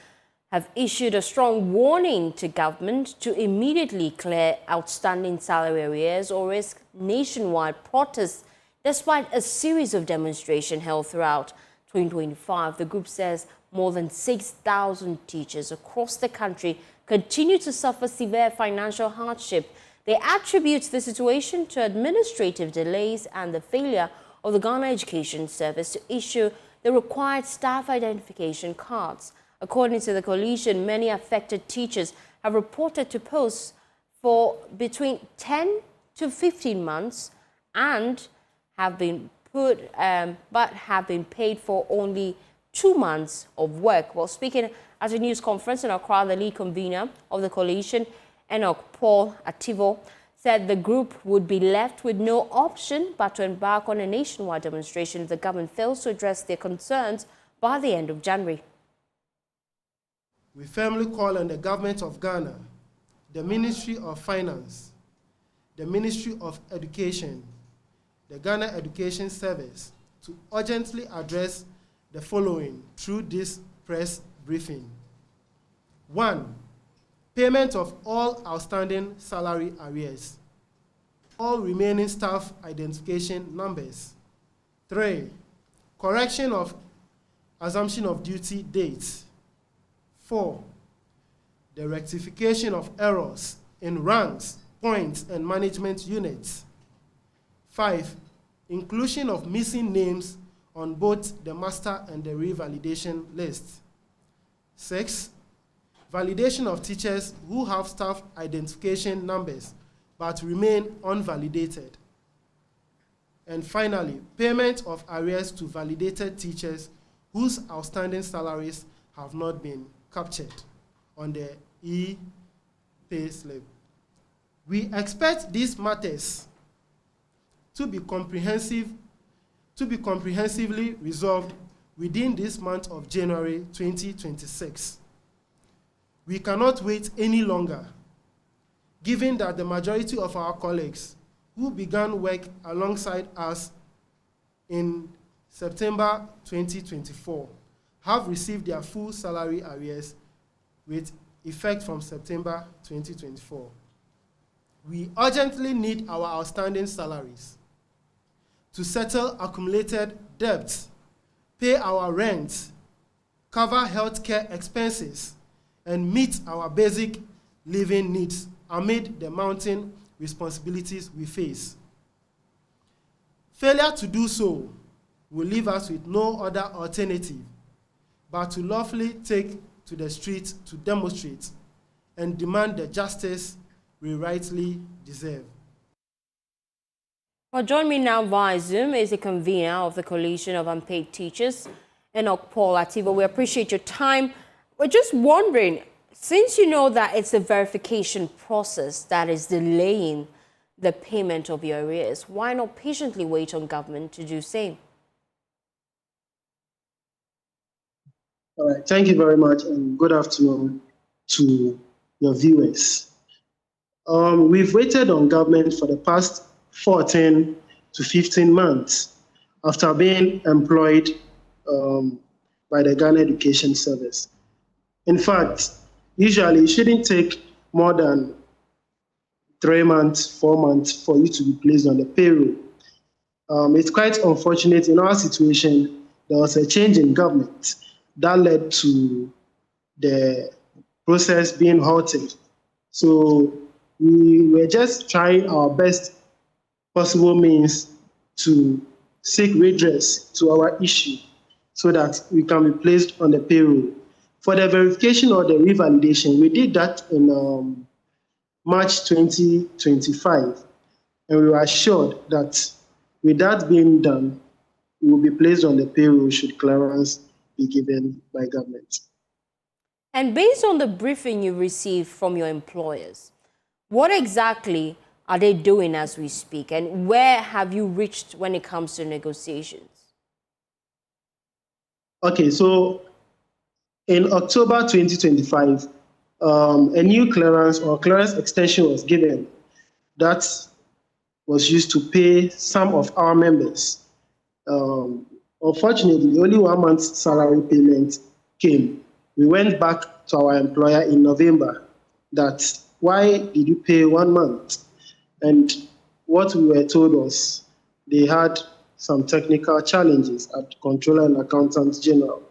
have issued a strong warning to government to immediately clear outstanding salary arrears or risk nationwide protests despite a series of demonstrations held throughout 2025. The group says more than 6,000 teachers across the country continue to suffer severe financial hardship. They attribute the situation to administrative delays and the failure of the Ghana Education Service to issue the required staff identification cards. According to the coalition, many affected teachers have reported to posts for between 10 to 15 months and have been but have been paid for only 2 months of work. While speaking at a news conference in Accra, the lead convener of the coalition, Enoch Paul Ativo, said the group would be left with no option but to embark on a nationwide demonstration if the government fails to address their concerns by the end of January. We firmly call on the government of Ghana, the Ministry of Finance, the Ministry of Education, the Ghana Education Service to urgently address the following through this press briefing. 1. Payment of all outstanding salary arrears. All remaining staff identification numbers. 3. Correction of assumption of duty dates. 4. The rectification of errors in ranks, points, and management units. 5. Inclusion of missing names on both the master and the revalidation list. 6. Validation of teachers who have staff identification numbers but remain unvalidated. And finally, payment of arrears to validated teachers whose outstanding salaries have not been captured on the e-pay slip. We expect these matters to be comprehensively resolved within this month of January 2026. We cannot wait any longer, given that the majority of our colleagues who began work alongside us in September 2024 have received their full salary arrears with effect from September 2024. We urgently need our outstanding salaries to settle accumulated debts, pay our rent, cover healthcare expenses, and meet our basic living needs amid the mounting responsibilities we face. Failure to do so will leave us with no other alternative but to lawfully take to the streets to demonstrate and demand the justice we rightly deserve. Well, join me now via Zoom is the convener of the Coalition of Unpaid Teachers, Enoch Paul Ativo. We appreciate your time. We're just wondering, since you know that it's a verification process that is delaying the payment of your arrears, why not patiently wait on government to do same? All right, thank you very much, and good afternoon to your viewers. We've waited on government for the past 14 to 15 months after being employed by the Ghana Education Service. In fact, usually it shouldn't take more than 3 months, 4 months for you to be placed on the payroll. It's quite unfortunate in our situation, there was a change in government that led to the process being halted. So we were just trying our best possible means to seek redress to our issue so that we can be placed on the payroll. For the verification or the revalidation, we did that in March 2025, and we were assured that with that being done, we will be placed on the payroll should clearance be given by government. And based on the briefing you received from your employers, what exactly are they doing as we speak, and where have you reached when it comes to negotiations? Okay, so in October 2025, a new clearance or clearance extension was given that was used to pay some of our members. Unfortunately, only 1 month's salary payment came. We went back to our employer in November that, why did you pay 1 month? And what we were told was they had some technical challenges at Controller and Accountant General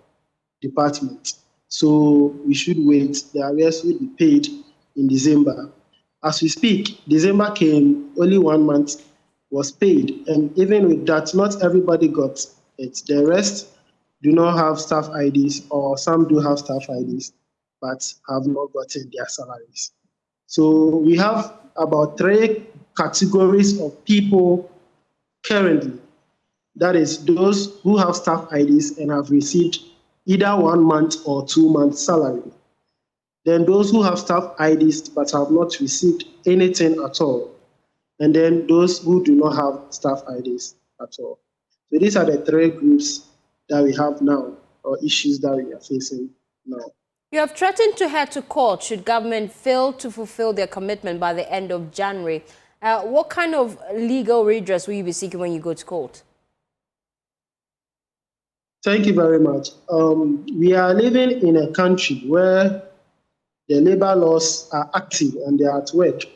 Department. So we should wait. The arrears will be paid in December. As we speak, December came, only 1 month was paid. And even with that, not everybody got it. The rest do not have staff IDs, or some do have staff IDs, but have not gotten their salaries. So we have about 3 categories of people currently. That is those who have staff IDs and have received either 1 month or 2 months salary. Then those who have staff IDs but have not received anything at all. And then those who do not have staff IDs at all. So these are the 3 groups that we have now, or issues that we are facing now. You have threatened to head to court should government fail to fulfill their commitment by the end of January. What kind of legal redress will you be seeking when you go to court? Thank you very much. We are living in a country where the labor laws are active and they are at work.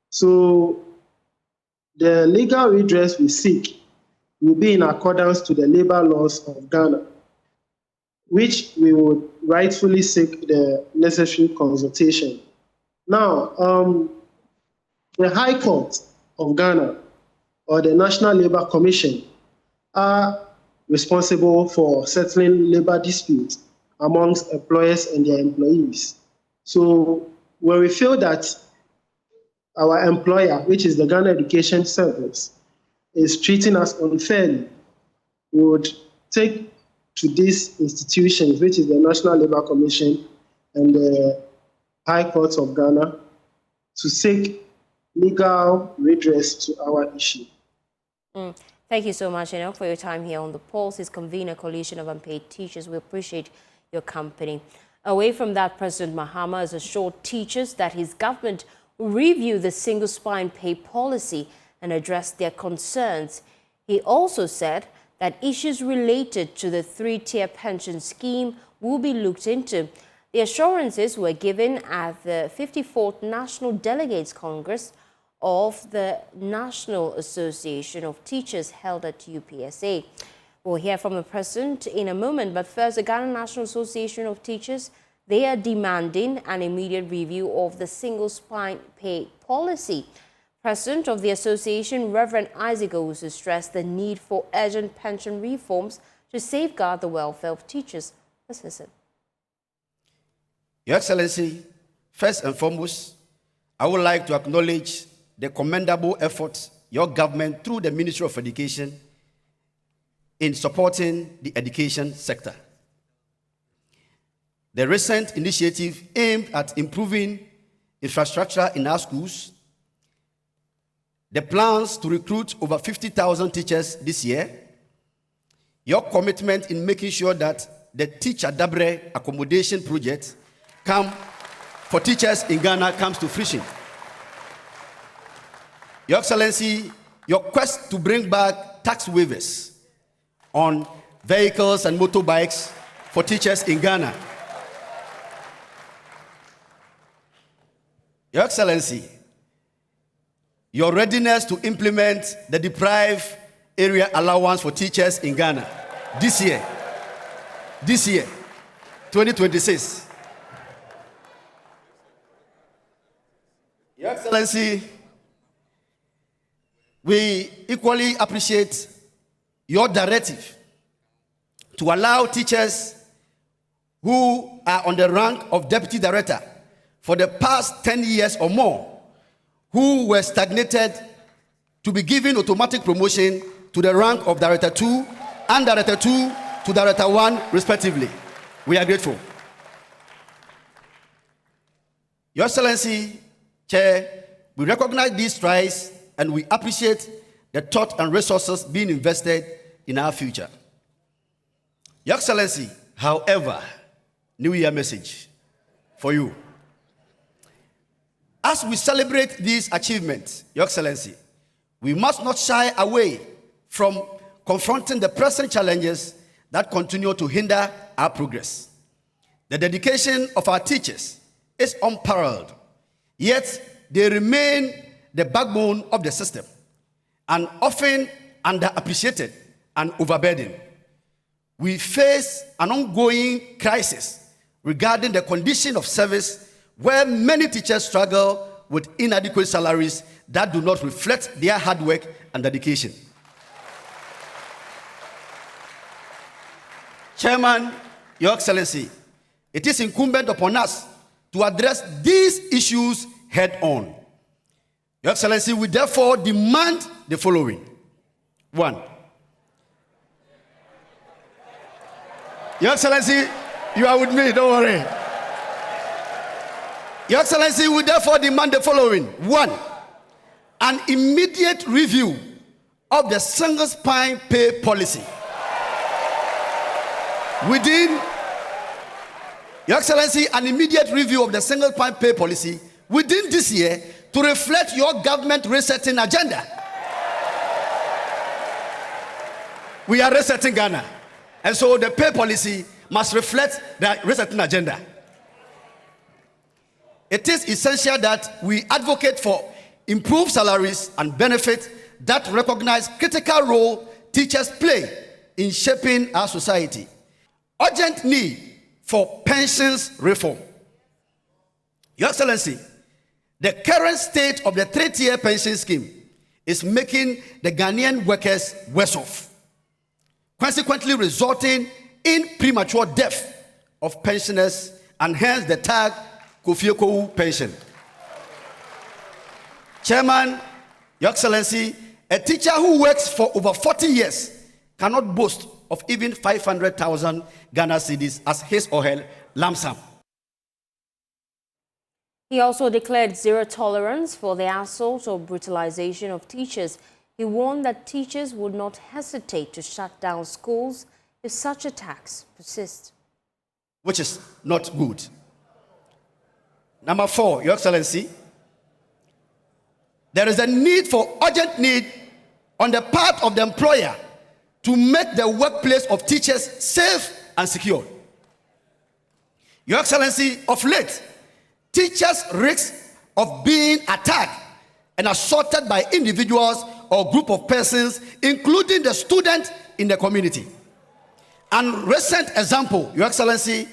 So the legal redress we seek will be in accordance to the labor laws of Ghana, which we would rightfully seek the necessary consultation. Now, the High Court of Ghana or the National Labour Commission are responsible for settling labor disputes amongst employers and their employees. So when we feel that our employer, which is the Ghana Education Service, is treating us unfairly, we would take to these institutions, which is the National Labour Commission and the High Court of Ghana, to seek legal redress to our issue. Thank you so much, Enoch, for your time here on The Pulse. As convener Coalition of Unpaid Teachers, we appreciate your company. Away from that, President Mahama has assured teachers that his government will review the single spine pay policy and address their concerns. He also said that issues related to the 3-tier pension scheme will be looked into. The assurances were given at the 54th National Delegates Congress of the National Association of Teachers held at UPSA. We'll hear from the president in a moment, but first, the Ghana National Association of Teachers, they are demanding an immediate review of the single spine pay policy. President of the association, Reverend Isaac Owusu, stressed the need for urgent pension reforms to safeguard the welfare of teachers. Let's listen. Your Excellency, first and foremost, I would like to acknowledge the commendable efforts your government through the Ministry of Education in supporting the education sector. The recent initiative aimed at improving infrastructure in our schools, the plans to recruit over 50,000 teachers this year, your commitment in making sure that the Teacher Dabre accommodation project for teachers in Ghana comes to fruition. Your Excellency, your quest to bring back tax waivers on vehicles and motorbikes for teachers in Ghana. Your Excellency, your readiness to implement the deprived area allowance for teachers in Ghana this year, 2026. Your Excellency, we equally appreciate your directive to allow teachers who are on the rank of deputy director for the past 10 years or more, who were stagnated, to be given automatic promotion to the rank of Director 2 and Director 2 to Director 1, respectively. We are grateful. Your Excellency, Chair, we recognize these strides and we appreciate the thought and resources being invested in our future. Your Excellency, however, New Year message for you. As we celebrate these achievements, Your Excellency, we must not shy away from confronting the present challenges that continue to hinder our progress. The dedication of our teachers is unparalleled, yet they remain the backbone of the system and often underappreciated and overburdened. We face an ongoing crisis regarding the condition of service where many teachers struggle with inadequate salaries that do not reflect their hard work and dedication. Chairman, Your Excellency, it is incumbent upon us to address these issues head on. Your Excellency, we therefore demand the following. 1. Your Excellency, you are with me, don't worry. Your Excellency, we therefore demand the following. 1. An immediate review of the single spine pay policy. Your Excellency, an immediate review of the single spine pay policy within this year to reflect your government resetting agenda. We are resetting Ghana, and so the pay policy must reflect the resetting agenda. It is essential that we advocate for improved salaries and benefits that recognize critical role teachers play in shaping our society. Urgent need for pensions reform. Your Excellency, the current state of the 3-tier pension scheme is making the Ghanaian workers worse off, consequently resulting in premature death of pensioners and hence the tag Kofi pension. Chairman, Your Excellency, a teacher who works for over 40 years cannot boast of even 500,000 Ghana cedis as his or her lump sum. He also declared zero tolerance for the assault or brutalization of teachers. He warned that teachers would not hesitate to shut down schools if such attacks persist. Which is not good. Number 4, Your Excellency, there is a need for urgent need on the part of the employer to make the workplace of teachers safe and secure. Your Excellency, of late, teachers' risk of being attacked and assaulted by individuals or group of persons, including the student in the community. And recent example, Your Excellency,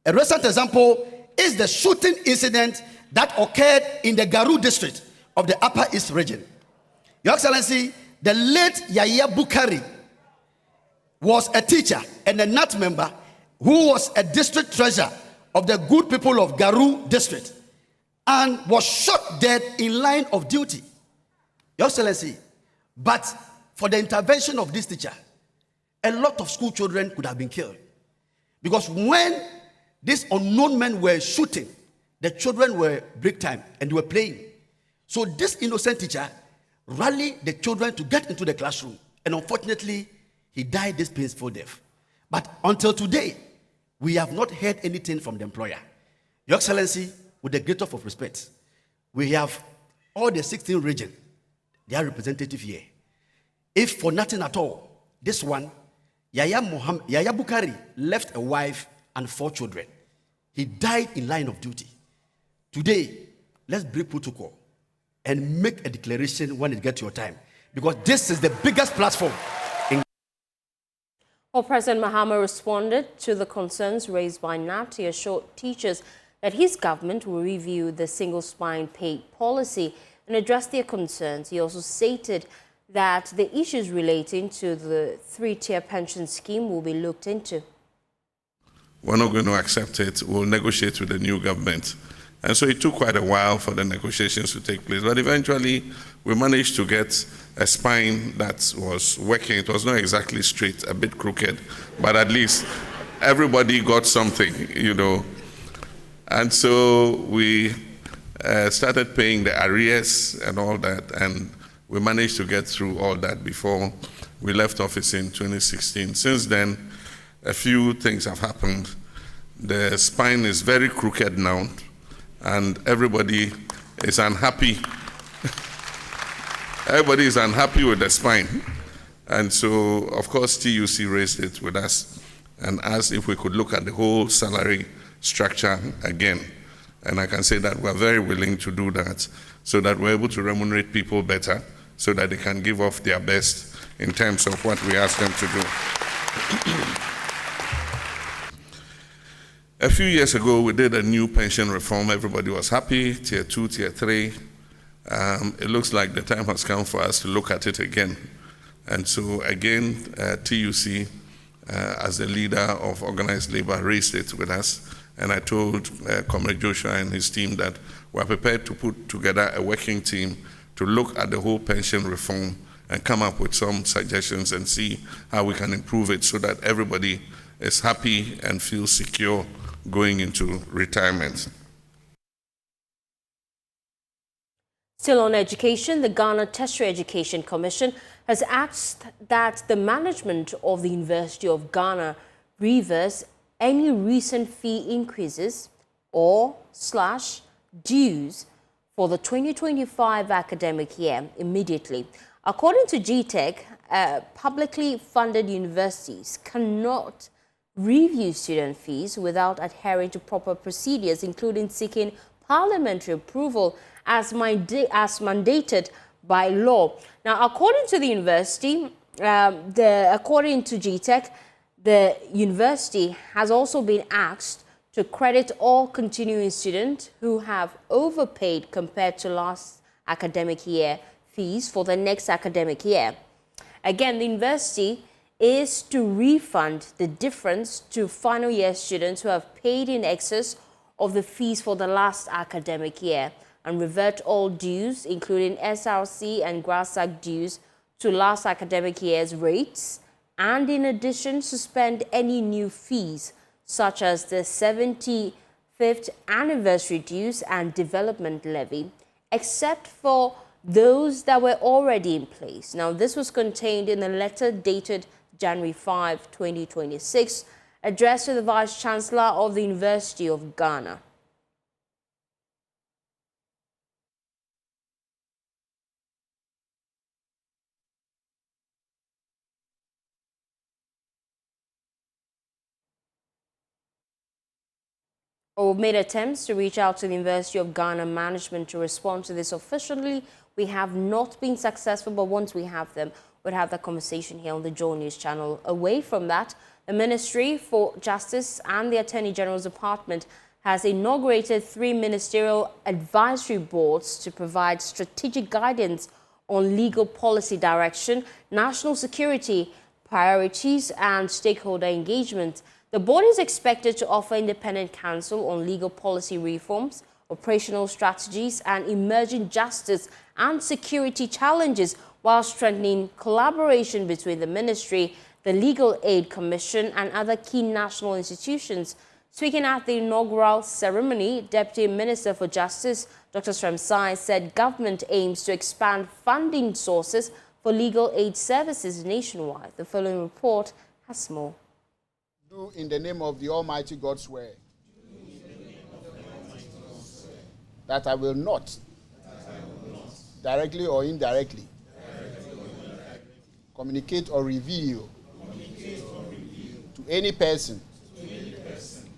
a recent example is the shooting incident that occurred in the Garu district of the Upper East region. Your Excellency, the late Yaya Bukari was a teacher and a NAT member who was a district treasurer of the good people of Garu district and was shot dead in line of duty. Your Excellency, but for the intervention of this teacher, a lot of school children could have been killed. Because when these unknown men were shooting, the children were break time and they were playing. So this innocent teacher rallied the children to get into the classroom. And unfortunately, he died this painful death. But until today, we have not heard anything from the employer. Your Excellency, with the greatest of respect, we have all the 16 regions, they are representative here. If for nothing at all, this one, Yaya Bukari left a wife and 4 children. He died in line of duty. Today, let's break protocol and make a declaration when it gets your time, because this is the biggest platform. Well, President Mahama responded to the concerns raised by NAT. He assured teachers that his government will review the single spine pay policy and address their concerns. He also stated that the issues relating to the 3-tier pension scheme will be looked into. We're not going to accept it. We'll negotiate with the new government. And so it took quite a while for the negotiations to take place. But eventually, we managed to get a spine that was working. It was not exactly straight, a bit crooked, but at least everybody got something, you know. And so we started paying the arrears and all that, and we managed to get through all that before we left office in 2016. Since then, a few things have happened. The spine is very crooked now, and everybody is unhappy. Everybody is unhappy with the spine. And so, of course, TUC raised it with us and asked if we could look at the whole salary structure again. And I can say that we're very willing to do that so that we're able to remunerate people better so that they can give off their best in terms of what we ask them to do. A few years ago, we did a new pension reform. Everybody was happy, tier 2, tier 3. It looks like the time has come for us to look at it again. And so again, TUC, as the leader of organized labor, raised it with us. And I told Comrade Joshua and his team that we're prepared to put together a working team to look at the whole pension reform and come up with some suggestions and see how we can improve it so that everybody is happy and feels secure going into retirement. Still on education, the Ghana Tertiary Education Commission has asked that the management of the University of Ghana reverse any recent fee increases or / dues for the 2025 academic year immediately. According to GTEC, publicly funded universities cannot review student fees without adhering to proper procedures, including seeking parliamentary approval as mandated by law. Now, according to the university, according to GTEC, the university has also been asked to credit all continuing students who have overpaid compared to last academic year fees for the next academic year. Again, the university is to refund the difference to final year students who have paid in excess of the fees for the last academic year and revert all dues, including SRC and GRASAC dues, to last academic year's rates, and in addition suspend any new fees such as the 75th anniversary dues and development levy, except for those that were already in place. Now, this was contained in a letter dated January 5, 2026, addressed to the Vice Chancellor of the University of Ghana. We've made attempts to reach out to the University of Ghana management to respond to this officially. We have not been successful, but once we have them, we'll have that conversation here on the JoyNews channel. Away from that, the Ministry for Justice and the Attorney General's Department has inaugurated 3 ministerial advisory boards to provide strategic guidance on legal policy direction, national security priorities, and stakeholder engagement. The board is expected to offer independent counsel on legal policy reforms, operational strategies, and emerging justice and security challenges, while strengthening collaboration between the ministry, the Legal Aid Commission, and other key national institutions. Speaking at the inaugural ceremony, Deputy Minister for Justice, Dr. Sremsai, said government aims to expand funding sources for legal aid services nationwide. The following report has more. Do in the name of the Almighty God swear that I will not, directly or indirectly, communicate or reveal to any person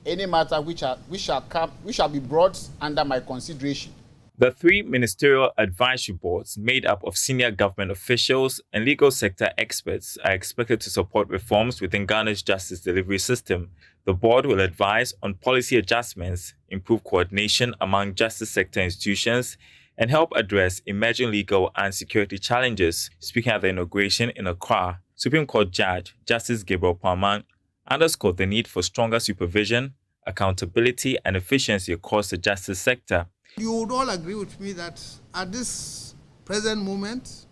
any matter which shall be brought under my consideration. The 3 ministerial advisory boards, made up of senior government officials and legal sector experts, are expected to support reforms within Ghana's justice delivery system. The board will advise on policy adjustments, improve coordination among justice sector institutions, and help address emerging legal and security challenges. Speaking at the inauguration in Accra, Supreme Court Judge Justice Gabriel Palman underscored the need for stronger supervision, accountability, and efficiency across the justice sector. You would all agree with me that at this present moment,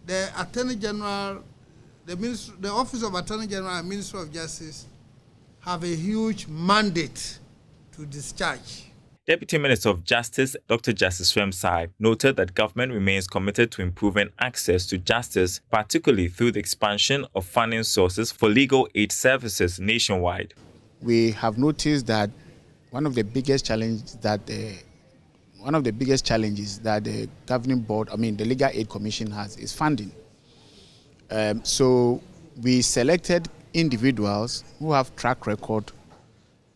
the Attorney General, the Office of Attorney General and Minister of Justice have a huge mandate to discharge. Deputy Minister of Justice, Dr. Justice Sremsai, noted that government remains committed to improving access to justice, particularly through the expansion of funding sources for legal aid services nationwide. We have noticed that one of the biggest challenges that the governing board, the Legal Aid Commission has is funding. So we selected individuals who have track record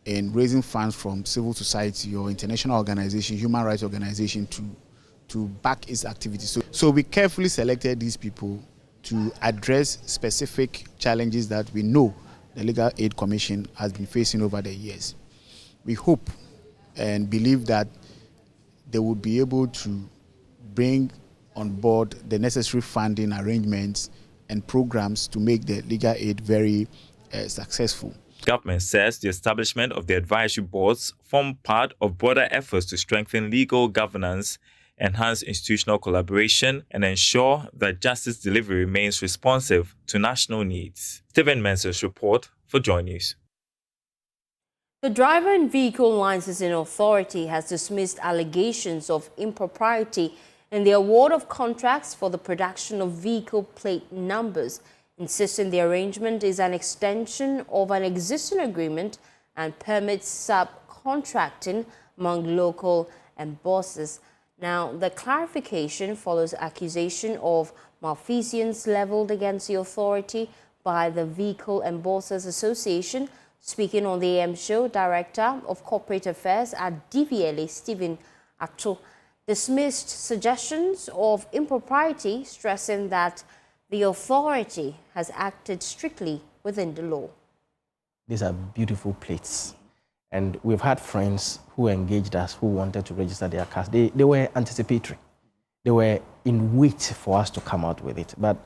in raising funds from civil society or international organization, human rights organization to back its activities. So we carefully selected these people to address specific challenges that we know the Legal Aid Commission has been facing over the years. We hope and believe that they will be able to bring on board the necessary funding arrangements and programs to make the legal aid very successful. Government says the establishment of the advisory boards form part of broader efforts to strengthen legal governance, enhance institutional collaboration, and ensure that justice delivery remains responsive to national needs. Stephen Mensah's report for JoyNews. The Driver and Vehicle Licensing Authority has dismissed allegations of impropriety in the award of contracts for the production of vehicle plate numbers, insisting the arrangement is an extension of an existing agreement and permits subcontracting among local embossers. Now, the clarification follows accusation of malfeasance leveled against the authority by the Vehicle Embossers Association. Speaking on the AM show, Director of Corporate Affairs at DVLA, Stephen Ato, dismissed suggestions of impropriety, stressing that the authority has acted strictly within the law. These are beautiful plates. And we've had friends who engaged us who wanted to register their cars. They were anticipatory. They were in wait for us to come out with it. But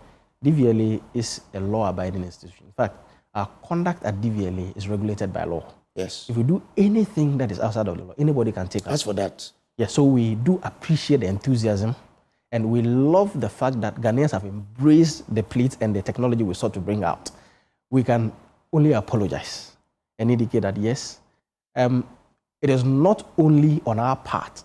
DVLA is a law-abiding institution. In fact, our conduct at DVLA is regulated by law. Yes. If we do anything that is outside of the law, anybody can take us. As for that. Yes, so we do appreciate the enthusiasm, and we love the fact that Ghanaians have embraced the plates and the technology we sought to bring out. We can only apologize and indicate that, yes, it is not only on our part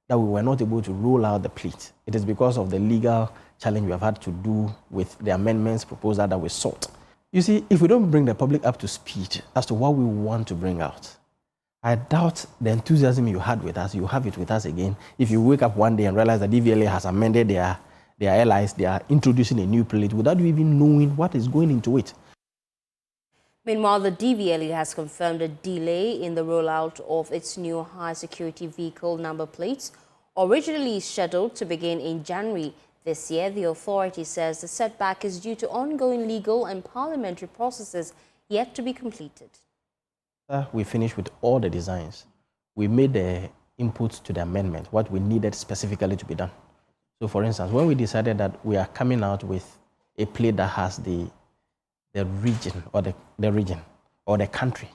that we were not able to roll out the plate. It is because of the legal challenge we have had to do with the amendments proposal that we sought. You see, if we don't bring the public up to speed as to what we want to bring out, I doubt the enthusiasm you had with us, you have it with us again. If you wake up one day and realize that DVLA has amended their allies, they are introducing a new plate without you even knowing what is going into it. Meanwhile, the DVLA has confirmed a delay in the rollout of its new high-security vehicle number plates, originally scheduled to begin in January this year. The authority says the setback is due to ongoing legal and parliamentary processes yet to be completed. We finished with all the designs. We made the inputs to the amendment, what we needed specifically to be done. So, for instance, when we decided that we are coming out with a plate that has the region or the country,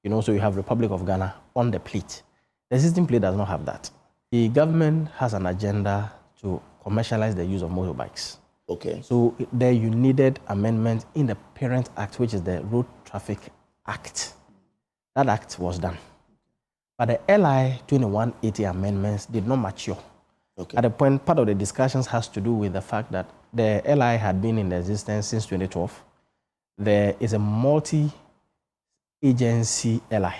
so you have Republic of Ghana on the plate. The existing plate does not have that. The government has an agenda to commercialize the use of motorbikes. Okay. So there you needed amendment in the Parent Act, which is the Road Traffic Act. That act was done. But the LI 2180 amendments did not mature. Okay. At the point, part of the discussions has to do with the fact that the LI had been in existence since 2012. There is a multi-agency LI.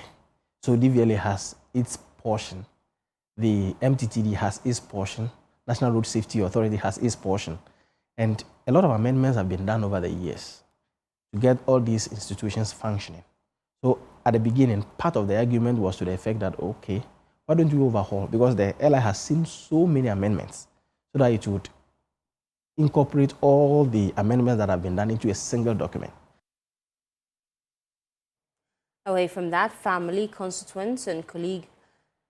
So DVLA has its portion. The MTTD has its portion. National Road Safety Authority has its portion. And a lot of amendments have been done over the years to get all these institutions functioning. So at the beginning, part of the argument was to the effect that, okay, why don't you overhaul? Because the LI has seen so many amendments so that it would incorporate all the amendments that have been done into a single document. Away from that, family, constituents and colleague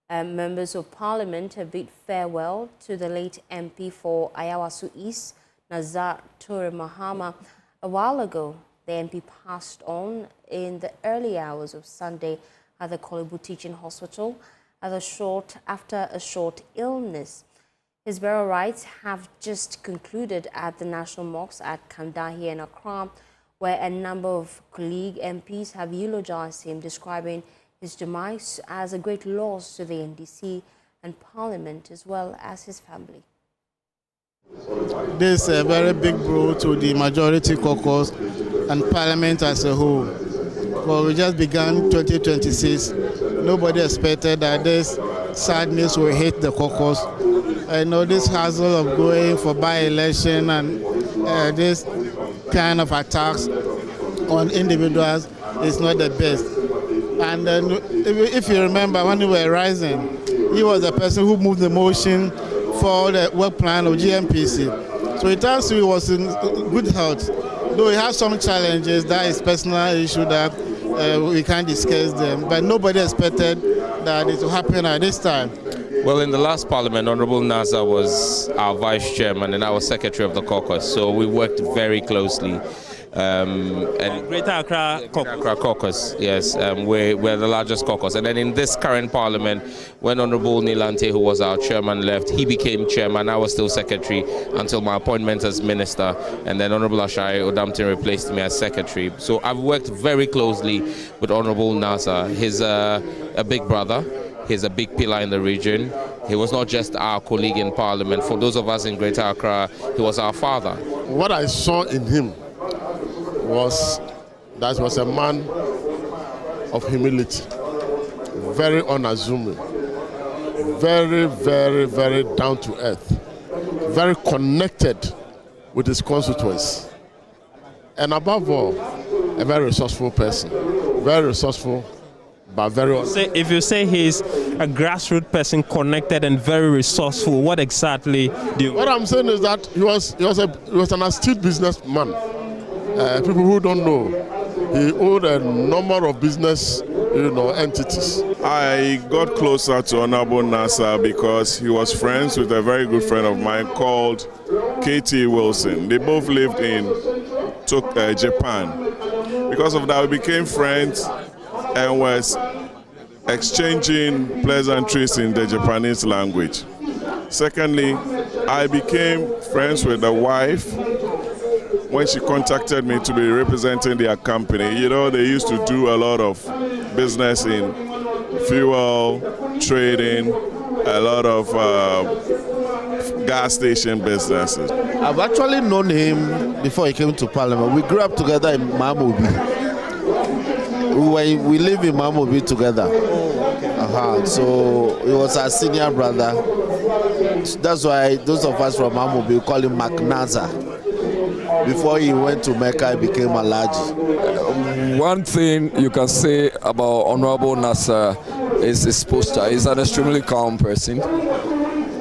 members of parliament have bid farewell to the late MP for Ayawaso East, Nazar Ture Mahama. A while ago, the MP passed on in the early hours of Sunday at the Kolebu Teaching Hospital after a short illness. His burial rites have just concluded at the National Mosque at Kandahi in Accra, where a number of colleague MPs have eulogized him, describing his demise as a great loss to the NDC and Parliament, as well as his family. This is a very big blow to the majority caucus and Parliament as a whole. Well, we just began 2026. Nobody expected that this sadness will hit the caucus. I know this hassle of going for by-election and this kind of attacks on individuals is not the best. And if you remember, when we were rising, he was the person who moved the motion for the work plan of GNPC. So it turns to he was in good health. Though he has some challenges, that is personal issue that we can't discuss them. But nobody expected that it will happen at this time. Well, in the last parliament, Honorable Nazar was our vice chairman and I was secretary of the caucus, so we worked very closely. And Greater Accra Caucus, yes, we're the largest caucus. And then in this current parliament, when Honorable Nilante, who was our chairman, left, he became chairman. I was still secretary until my appointment as minister, and then Honorable Ashai Odampton replaced me as secretary. So I've worked very closely with Honorable Nazar. He's a big brother. He's a big pillar in the region. He was not just our colleague in parliament. For those of us in Greater Accra, he was our father. What I saw in him was that he was a man of humility, very unassuming, very, very, very down to earth, very connected with his constituents, and above all, a very resourceful person, very resourceful, but very honest. If you say he's a grassroots person, connected and very resourceful, what exactly do you... What I'm saying is that he was an astute businessman. People who don't know, he owned a number of business, entities. I got closer to Honorable Nazar because he was friends with a very good friend of mine called K.T. Wilson. They both lived in Japan. Because of that, we became friends and was exchanging pleasantries in the Japanese language. Secondly, I became friends with the wife when she contacted me to be representing their company. They used to do a lot of business in fuel, trading, a lot of gas station businesses. I've actually known him before he came to Parliament. We grew up together in Mamobi. We live in Mamobi together. So he was our senior brother. That's why those of us from Mamobi call him Mac Nazar. before he went to Mecca, he became Alhaji. One thing you can say about Honorable Nasser is his posture. He's an extremely calm person.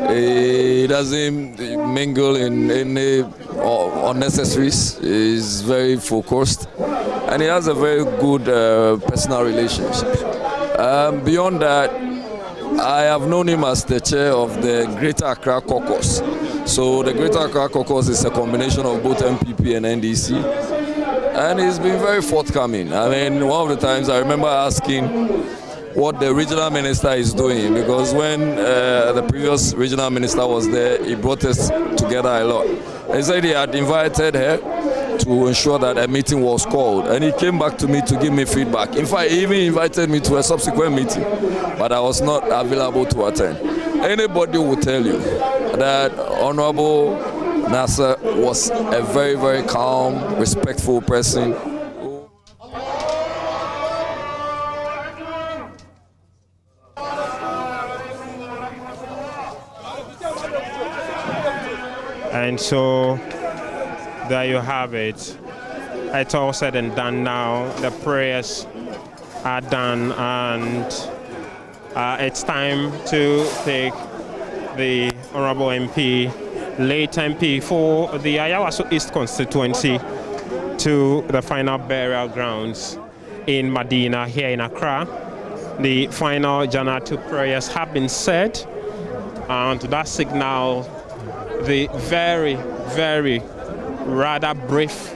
He doesn't mingle in any unnecessaries. He's very focused, and he has a very good personal relationship. Beyond that, I have known him as the chair of the Greater Accra Caucus. So the Greater Accra Caucus is a combination of both MPP and NDC, and he's been very forthcoming. I mean, one of the times I remember asking what the regional minister is doing, because when the previous regional minister was there, he brought us together a lot. He said he had invited her to ensure that a meeting was called, and he came back to me to give me feedback. In fact, he even invited me to a subsequent meeting, but I was not available to attend. Anybody will tell you that Honorable Nasser was a very, very calm, respectful person. And so there you have it. It's all said and done now. The prayers are done, and it's time to take the Honorable MP, late MP for the Ayawaso East constituency, to the final burial grounds in Medina here in Accra. The final Janatu prayers have been said, and to that signal, the very, very rather brief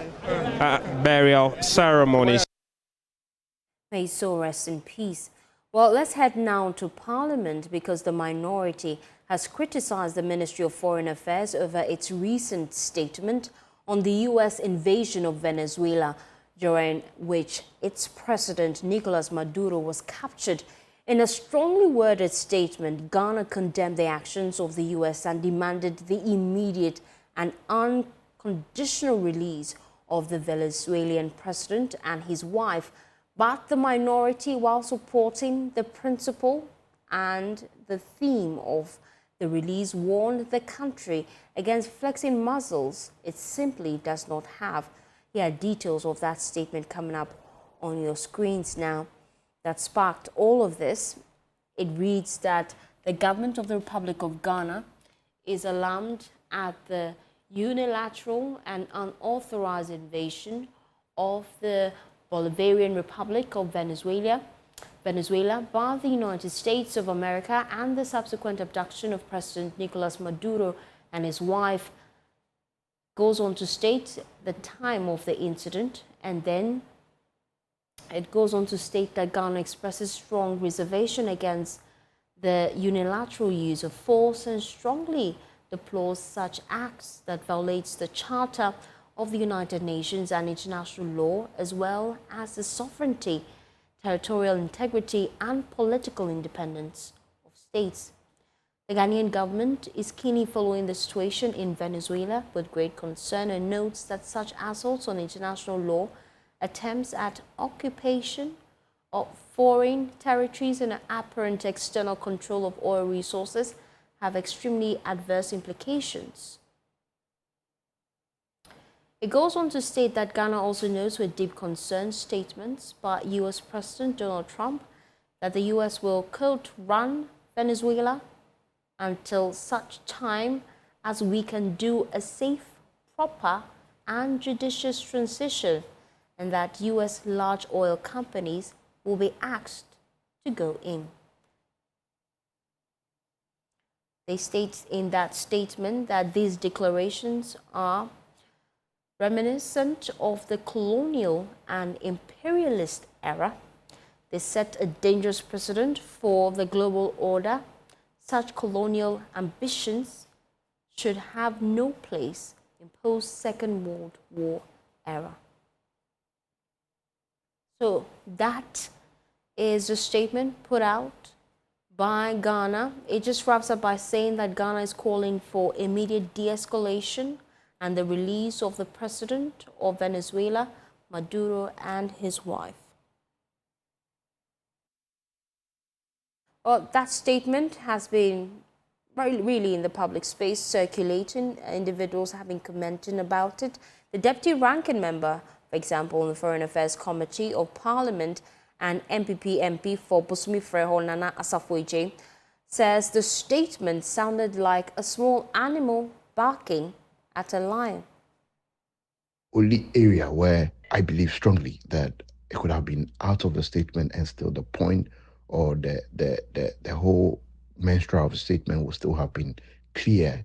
burial ceremonies. May his soul rest in peace. Well, let's head now to Parliament, because the minority has criticized the Ministry of Foreign Affairs over its recent statement on the U.S. invasion of Venezuela, during which its president, Nicolas Maduro, was captured. In a strongly worded statement, Ghana condemned the actions of the U.S. and demanded the immediate and unconditional release of the Venezuelan president and his wife. But the minority, while supporting the principle and the theme of the release, warned the country against flexing muscles it simply does not have. Here are details of that statement coming up on your screens now. That sparked all of this. It reads that the government of the Republic of Ghana is alarmed at the unilateral and unauthorized invasion of the Bolivarian Republic of Venezuela by the United States of America, and the subsequent abduction of President Nicolas Maduro and his wife. Goes on to state the time of the incident, and then it goes on to state that Ghana expresses strong reservation against the unilateral use of force and strongly deplores such acts that violates the Charter of the United Nations and international law, as well as the sovereignty, territorial integrity, and political independence of states. The Ghanaian government is keenly following the situation in Venezuela with great concern, and notes that such assaults on international law, attempts at occupation of foreign territories, and apparent external control of oil resources have extremely adverse implications. It goes on to state that Ghana also notes with deep concern statements by U.S. President Donald Trump that the U.S. will, quote, run Venezuela until such time as we can do a safe, proper, and judicious transition, and that U.S. large oil companies will be asked to go in. They state in that statement that these declarations are reminiscent of the colonial and imperialist era. They set a dangerous precedent for the global order. Such colonial ambitions should have no place in post-Second World War era. So that is a statement put out by Ghana. It just wraps up by saying that Ghana is calling for immediate de-escalation and the release of the president of Venezuela, Maduro, and his wife. Well, that statement has been really in the public space circulating, individuals have been commenting about it. The deputy ranking member, for example, in the Foreign Affairs Committee of Parliament and MPP MP for Busumi Freho Nana Asafoije, says the statement sounded like a small animal barking at a lion. Only area where I believe strongly that it could have been out of the statement and still the point or the whole menstrual of the statement would still have been clear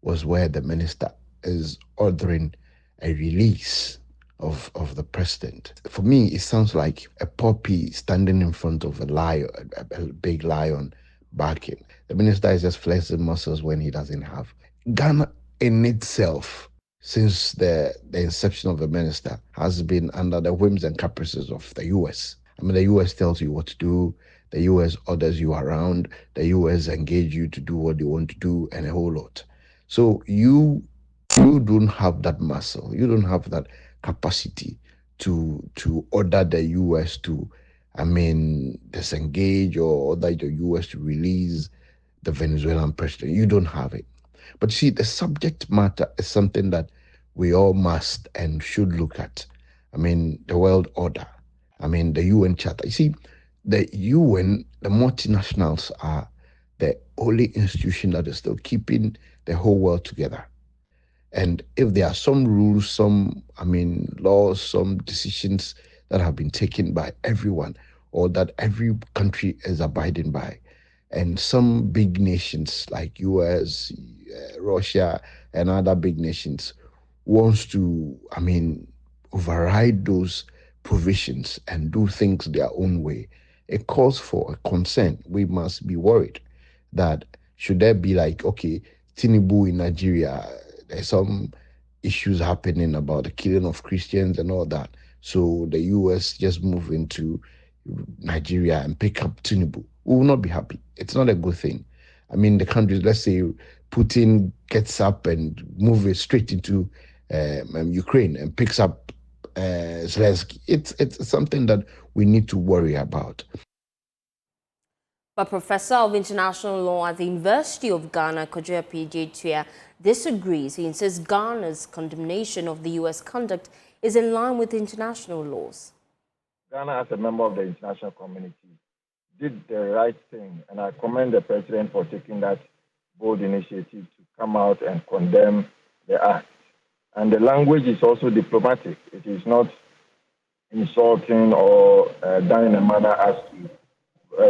was where the minister is ordering a release of the president. For me, it sounds like a puppy standing in front of a lion, a big lion barking. The minister is just flexing muscles when he doesn't have. Ghana in itself, since the inception of the minister, has been under the whims and caprices of the U.S. I mean, the U.S. tells you what to do, the U.S. orders you around, the U.S. engage you to do what they want to do, and a whole lot. So you don't have that muscle, you don't have that capacity to order the U.S. to, disengage or order the U.S. to release the Venezuelan president. You don't have it. But see, the subject matter is something that we all must and should look at. The world order. The UN Charter. You see, the UN, the multinationals are the only institution that is still keeping the whole world together. And if there are some rules, some laws, some decisions that have been taken by everyone or that every country is abiding by, and some big nations like US, Russia, and other big nations wants to, override those provisions and do things their own way, it calls for a concern. We must be worried that should there be Tinubu in Nigeria, there's some issues happening about the killing of Christians and all that. So the US just move into Nigeria and pick up Tinubu. We will not be happy. It's not a good thing. The countries, let's say Putin gets up and moves straight into Ukraine and picks up Zelensky. It's something that we need to worry about. But Professor of International Law at the University of Ghana, Kasoa Market disagrees. He insists Ghana's condemnation of the U.S. conduct is in line with international laws. Ghana, as a member of the international community, did the right thing, and I commend the president for taking that bold initiative to come out and condemn the act. And the language is also diplomatic. It is not insulting or done in a manner as to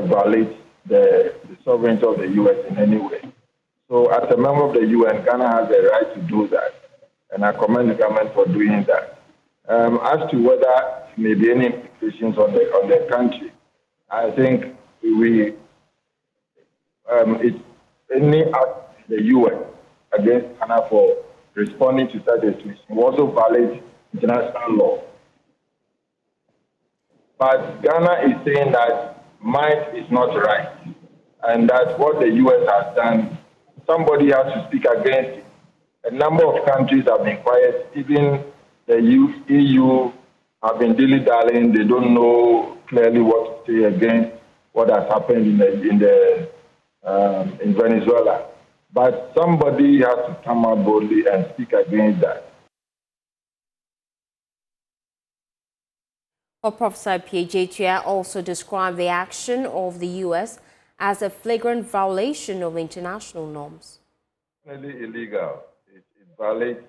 violate the sovereignty of the U.S. in any way. So as a member of the UN, Ghana has the right to do that, and I commend the government for doing that. As to whether there may be any implications on the country, I think it's any act the UN against Ghana for responding to such a situation will also violate international law. But Ghana is saying that might is not right, and that what the US has done, somebody has to speak against it. A number of countries have been quiet. Even the EU have been dilly-dallying. They don't know clearly what to say against what has happened in Venezuela. But somebody has to come out boldly and speak against that. Well, Professor Market also described the action of the U.S. as a flagrant violation of international norms. It's really illegal. It violates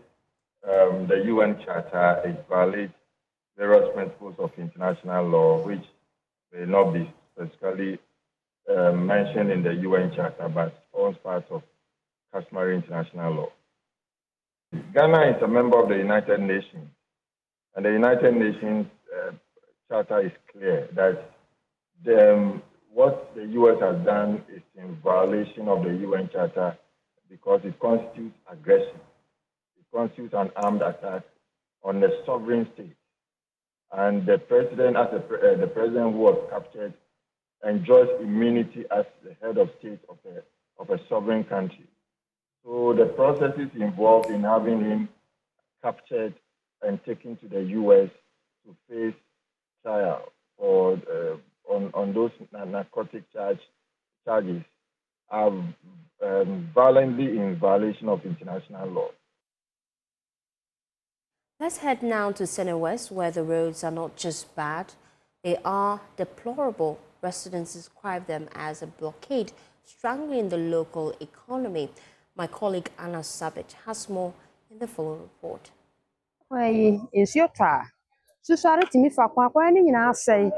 the UN Charter. It violates various principles of international law, which may not be specifically mentioned in the UN Charter, but forms part of customary international law. Ghana is a member of the United Nations, and the United Nations Charter is clear that what the U.S. has done is in violation of the UN Charter because it constitutes aggression. It constitutes an armed attack on the sovereign state. And the president, the president who was captured, enjoys immunity as the head of state of a sovereign country. So the processes involved in having him captured and taken to the U.S. to face trial or on those narcotic charges have violently in violation of international law. Let's head now to Sene West, where the roads are not just bad, they are deplorable. Residents describe them as a blockade, strangling the local economy. My colleague Anna Sabit has more in the following report. It's your turn. Susare timi fa kwa ni nyina asai.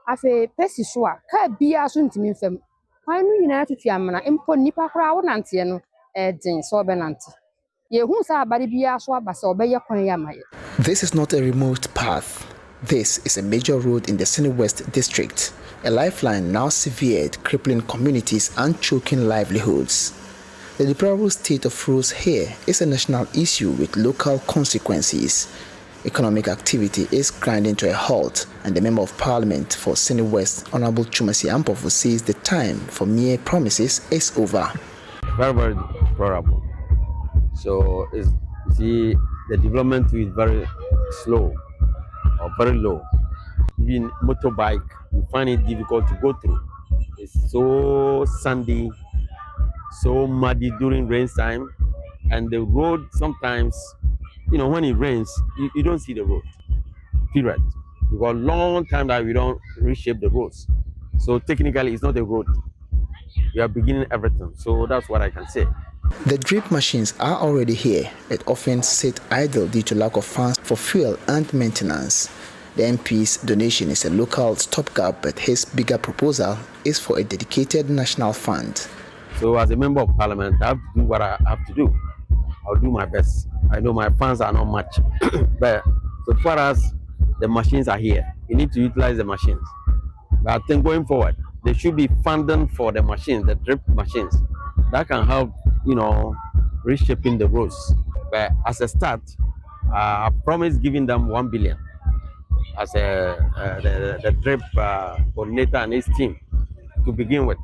Afe pesi so a ka bia so ntimi fam. Kwan no nyina tutu amana empo nipa kora wo nante no den so be nante. Yehu sa abare bia so abasa obeye kwan ya maye. This is not a remote path. This is a major road in the Sene West district, a lifeline now severed, crippling communities and choking livelihoods. The deplorable state of roads here is a national issue with local consequences. Economic activity is grinding to a halt, and the Member of Parliament for Sene West, Honorable Chumasi Ampofu, says the time for mere promises is over. Very, very deplorable. So, you see, the development is very slow or very low. Even motorbike, you find it difficult to go through. It's so sandy, so muddy during rain time, and the road sometimes, when it rains, you don't see the road, period. Because long time that we don't reshape the roads. So technically, it's not a road. We are beginning everything. So that's what I can say. The drip machines are already here, but often sit idle due to lack of funds for fuel and maintenance. The MP's donation is a local stopgap, but his bigger proposal is for a dedicated national fund. So as a member of parliament, I have to do what I have to do. I'll do my best. I know my funds are not much, but so far as the machines are here, we need to utilize the machines. But I think going forward, there should be funding for the machines, the drip machines, that can help, reshaping the roads. But as a start, I promised giving them 1 billion as the drip coordinator and his team to begin with.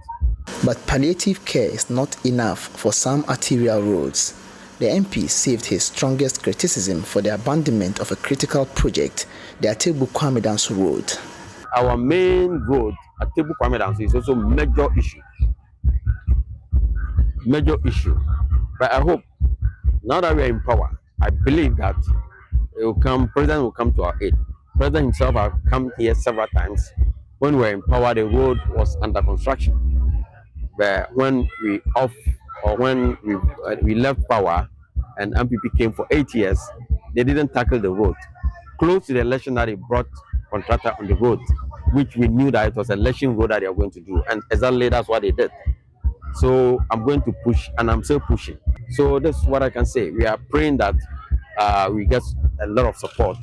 But palliative care is not enough for some arterial roads. The MP saved his strongest criticism for the abandonment of a critical project, the Atebu Kwame Danso Road. Our main road, Atebu Kwame Danso, is also major issue. Major issue. But I hope, now that we are in power, I believe that President will come to our aid. President himself has come here several times. When we were in power, the road was under construction. But when we left power and MPP came for 8 years, they didn't tackle the road. Close to the election that they brought contractor on the road, which we knew that it was an election road that they were going to do. And exactly that's what they did. So I'm going to push, and I'm still pushing. So that's what I can say. We are praying that we get a lot of support.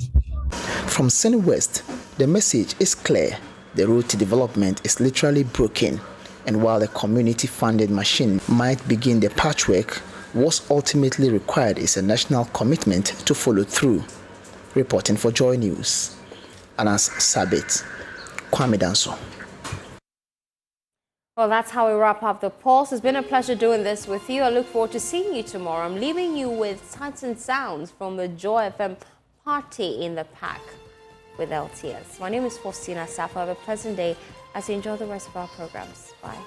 From Sene West, the message is clear. The road to development is literally broken. And while the community-funded machine might begin the patchwork, what's ultimately required is a national commitment to follow through. Reporting for JoyNews, Anas Sabit, Kwame Danso. Well, that's how we wrap up the pulse. It's been a pleasure doing this with you. I look forward to seeing you tomorrow. I'm leaving you with sights and sounds from the Joy FM Party in the Pack with LTS. My name is Faustina Safa. Have a pleasant day as you enjoy the rest of our programs. Bye.